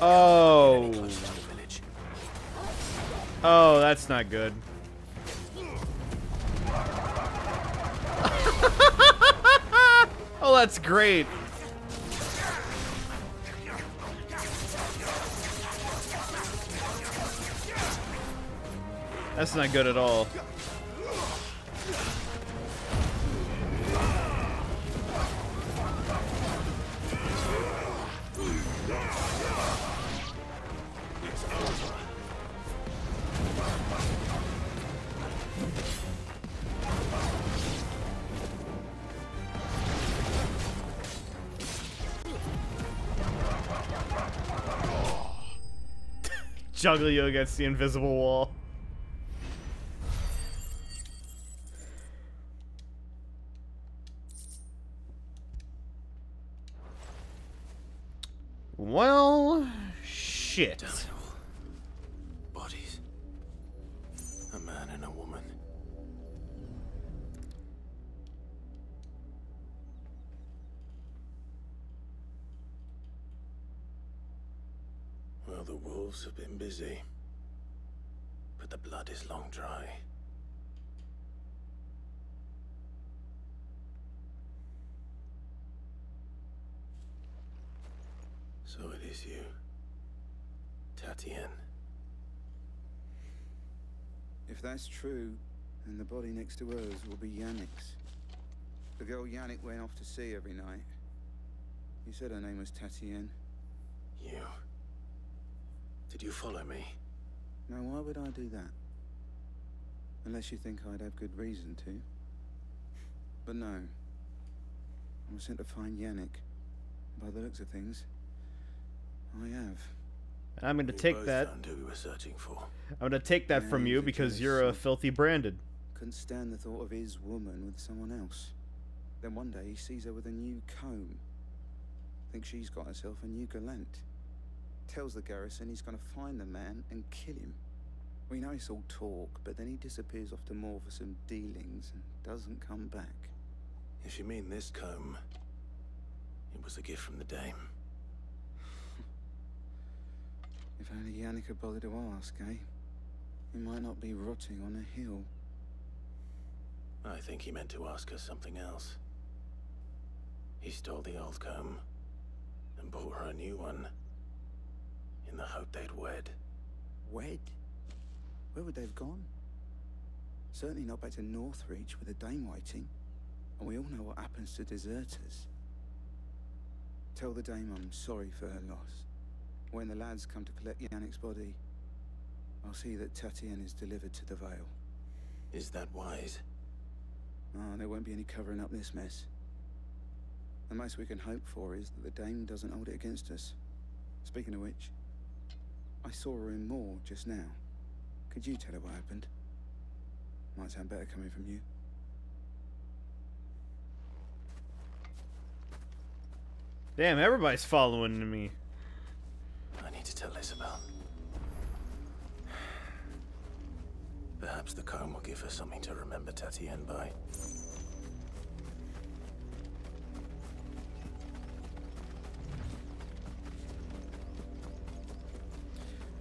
Oh. Oh, that's not good. Oh, that's great. That's not good at all. Juggle you against the invisible wall. Well, shit. Bodies. A man and a woman. Well, the wolves have been busy, but the blood is long dry. So it is you, Tatien. If that's true, then the body next to hers will be Yannick's. The girl Yannick went off to sea every night. You said her name was Tatien. You? Did you follow me? Now, why would I do that? Unless you think I'd have good reason to. But no. I was sent to find Yannick. By the looks of things, I have. And I'm going to take that. Found who we were searching for. I'm going to take that from you because you're a filthy branded. Couldn't stand the thought of his woman with someone else. Then one day he sees her with a new comb. Thinks she's got herself a new gallant. Tells the garrison he's going to find the man and kill him. We know it's all talk, but then he disappears off to Moor for some dealings and doesn't come back. If you mean this comb, it was a gift from the Dame. If only Yannick had bothered to ask, eh? He might not be rotting on a hill. I think he meant to ask us something else. He stole the old comb and bought her a new one in the hope they'd wed. Wed? Where would they have gone? Certainly not back to Northreach with a dame waiting. And we all know what happens to deserters. Tell the dame I'm sorry for her loss. When the lads come to collect Yannick's body, I'll see that Tatienne is delivered to the Vale. Is that wise? Oh, there won't be any covering up this mess. The most we can hope for is that the dame doesn't hold it against us. Speaking of which, I saw her in Moor just now. Could you tell her what happened? Might sound better coming from you. Damn, everybody's following me. I need to tell Isabel. Perhaps the comb will give her something to remember Tatienne by.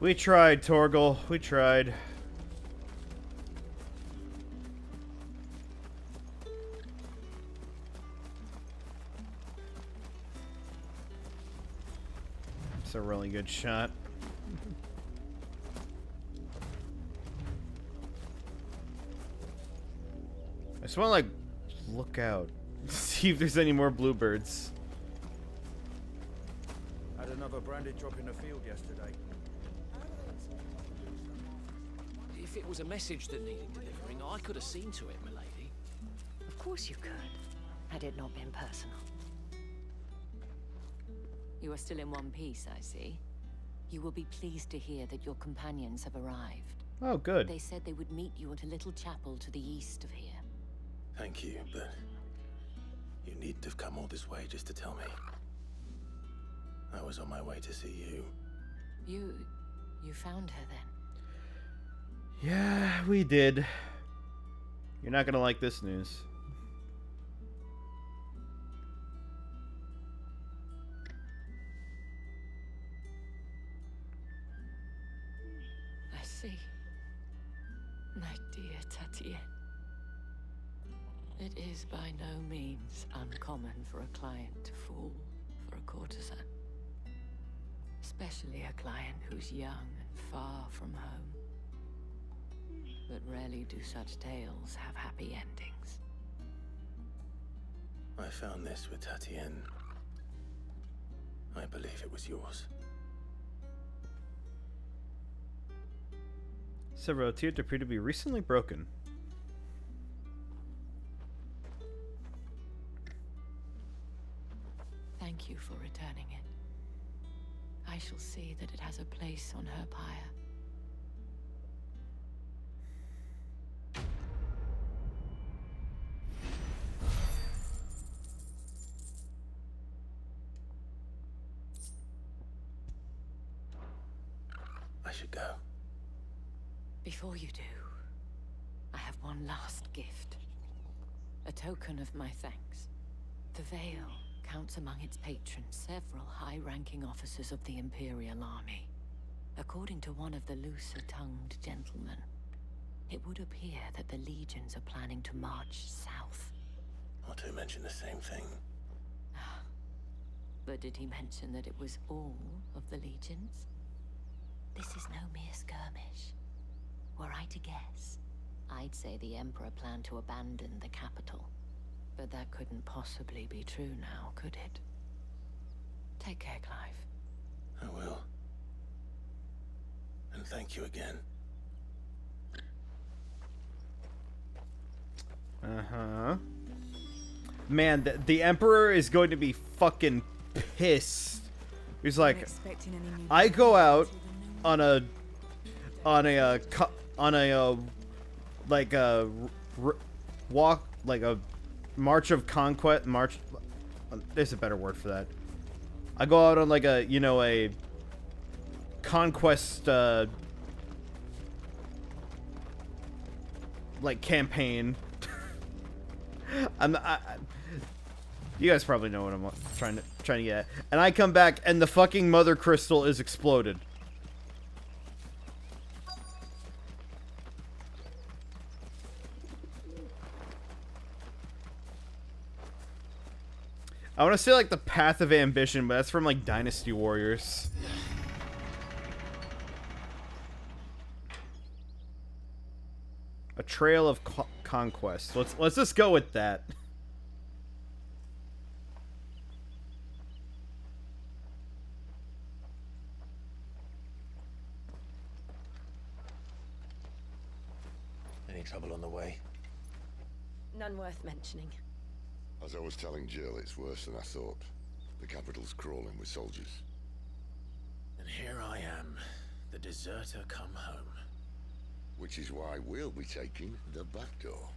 We tried, Torgal. We tried. It's a really good shot. I just want to, like, look out. See if there's any more bluebirds. Had another branded drop in the field yesterday. If it was a message that needed delivering, I could have seen to it, milady. Of course you could, had it not been personal. You are still in one piece, I see. You will be pleased to hear that your companions have arrived. Oh, good. They said they would meet you at a little chapel to the east of here. Thank you, but you needn't have come all this way just to tell me. I was on my way to see you. You found her then? Yeah, we did. You're not gonna like this news. I see. My dear Tatienne. It is by no means uncommon for a client to fall for a courtesan. Especially a client who's young and far from home. But rarely do such tales have happy endings. I found this with Tatienne. I believe it was yours. Several tears appear to be recently broken. Thank you for returning it. I shall see that it has a place on her pyre. I should go. Before you do, I have one last gift. A token of my thanks. The Vale counts among its patrons several high-ranking officers of the Imperial Army. According to one of the looser-tongued gentlemen, it would appear that the legions are planning to march south. Or to mention the same thing. But did he mention that it was all of the legions? This is no mere skirmish. Were I to guess, I'd say the Emperor planned to abandon the capital. But that couldn't possibly be true now, could it? Take care, Clive. I will. And thank you again. Uh-huh. Man, the Emperor is going to be fucking pissed. He's like, I go out on a walk, like a march of conquest, there's a better word for that. I go out on like a, you know, a conquest, like campaign. You guys probably know what I'm trying to get at. And I come back and the fucking mother crystal is exploded. I want to say like the Path of Ambition, but that's from like Dynasty Warriors. A Trail of Conquest. Let's just go with that. Any trouble on the way? None worth mentioning. As I was telling Jill, it's worse than I thought. The capital's crawling with soldiers. And here I am, the deserter come home. Which is why we'll be taking the back door.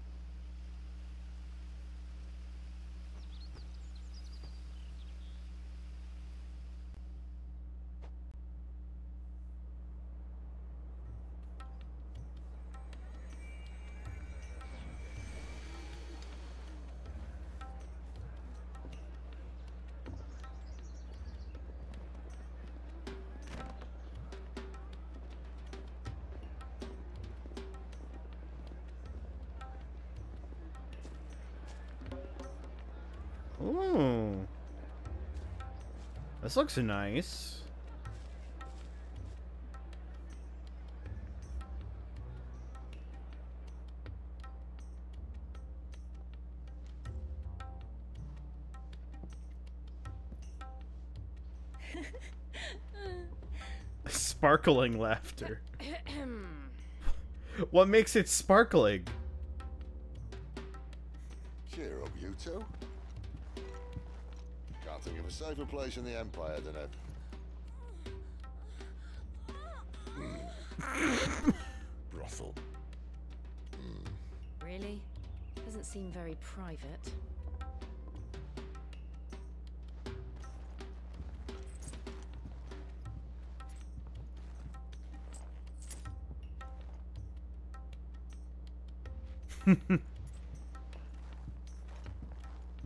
Ooh. This looks nice. Sparkling laughter. What makes it sparkling? Cheer up, you two. Can't think of a safer place in the Empire than a... brothel. Really? Doesn't seem very private.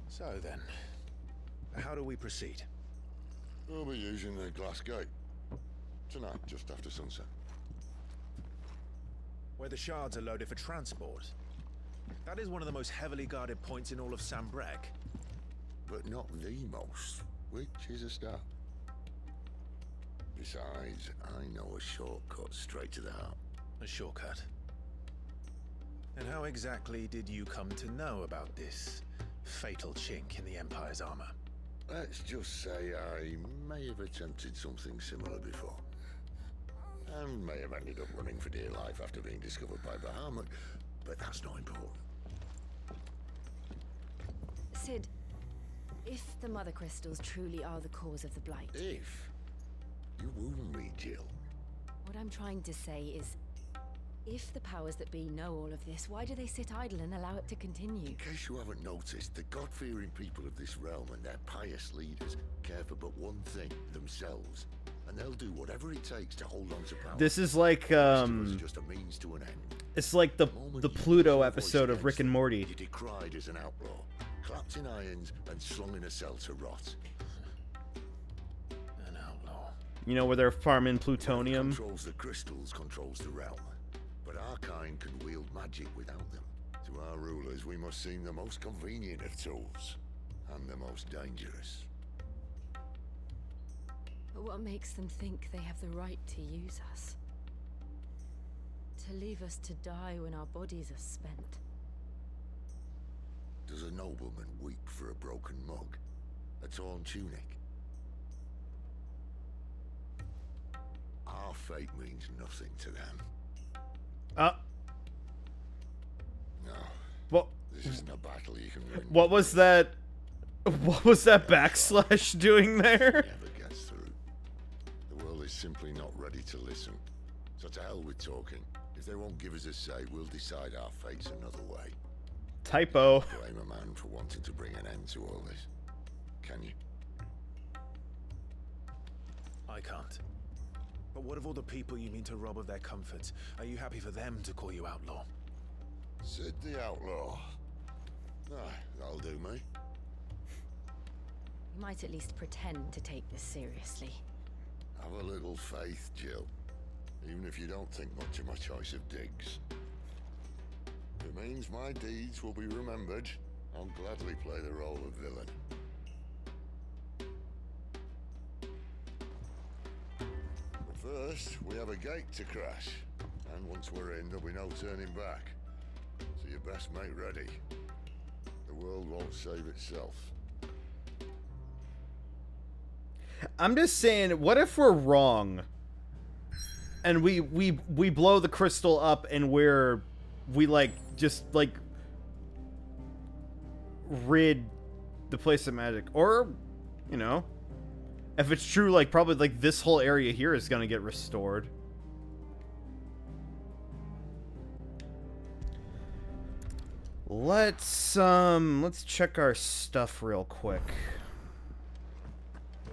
So then, how do we proceed? We'll be using the glass gate. Tonight, just after sunset. Where the shards are loaded for transport. That is one of the most heavily guarded points in all of Sambrek. But not the most, which is a start. Besides, I know a shortcut straight to the heart. A shortcut? And how exactly did you come to know about this fatal chink in the Empire's armor? Let's just say I may have attempted something similar before. And may have ended up running for dear life after being discovered by Bahamut, but that's not important. Sid, if the Mother Crystals truly are the cause of the Blight... If? You wound me, Jill. What I'm trying to say is, if the powers that be know all of this, why do they sit idle and allow it to continue? In case you haven't noticed, the God-fearing people of this realm and their pious leaders care for but one thing, themselves. And they'll do whatever it takes to hold on to power. This is like just a means to an end. It's like the Pluto episode of Rick and Morty. You're decried as an outlaw, clapped in irons and slung in a cell to rot. An outlaw. You know, where they're farming plutonium. Whoever controls the crystals controls the realm. But our kind can wield magic without them. To our rulers, we must seem the most convenient of tools. And the most dangerous. But what makes them think they have the right to use us? To leave us to die when our bodies are spent? Does a nobleman weep for a broken mug? A torn tunic? Our fate means nothing to them. No. What? This isn't a battle you can win. What was that? What was that backslash doing there? Never gets through. The world is simply not ready to listen. So to hell with talking. If they won't give us a say, we'll decide our fates another way. Typo. Blame a man for wanting to bring an end to all this. Can you? I can't. But what of all the people you mean to rob of their comforts? Are you happy for them to call you outlaw? Sid the outlaw. Ah, that'll do me. You might at least pretend to take this seriously. Have a little faith, Jill. Even if you don't think much of my choice of digs. If it means my deeds will be remembered, I'll gladly play the role of villain. First, we have a gate to crash. And once we're in, there'll be no turning back. So you best make ready. The world won't save itself. I'm just saying, what if we're wrong? And we blow the crystal up and we like just like rid the place of magic. Or, you know, if it's true, like probably like this whole area here is gonna get restored. Let's check our stuff real quick. I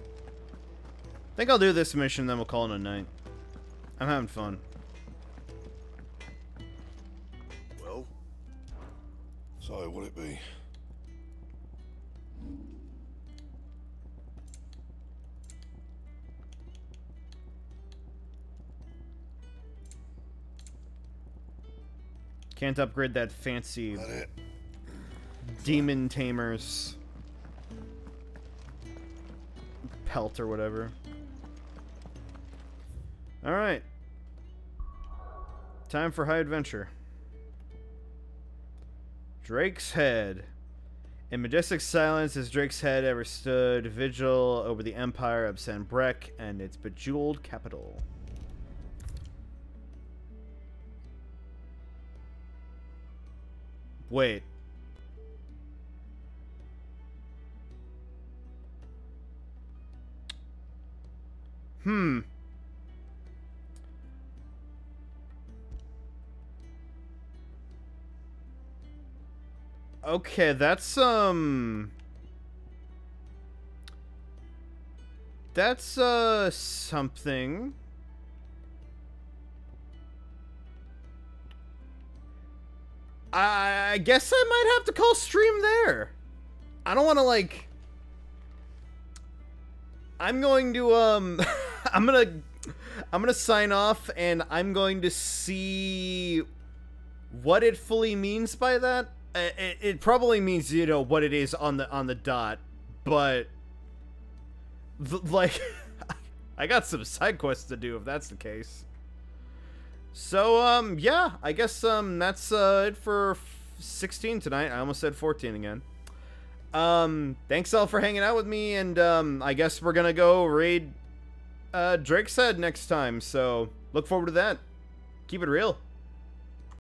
think I'll do this mission, then we'll call it a night. I'm having fun. Well? So, what'll it be? Can't upgrade that fancy demon tamer's pelt or whatever. Alright. Time for high adventure. Drake's Head. In majestic silence as Drake's Head ever stood, vigil over the empire of Sanbreque and its bejeweled capital. Wait. Okay, that's something. I guess I might have to call stream there. I don't want to like. I'm going to I'm gonna sign off, and I'm going to see what it fully means by that. It probably means, you know, what it is on the dot, but like I got some side quests to do if that's the case. So yeah, I guess that's it for 16 tonight. I almost said 14 again. Thanks all for hanging out with me, and I guess we're gonna go raid Drake's Head next time, so look forward to that. Keep it real.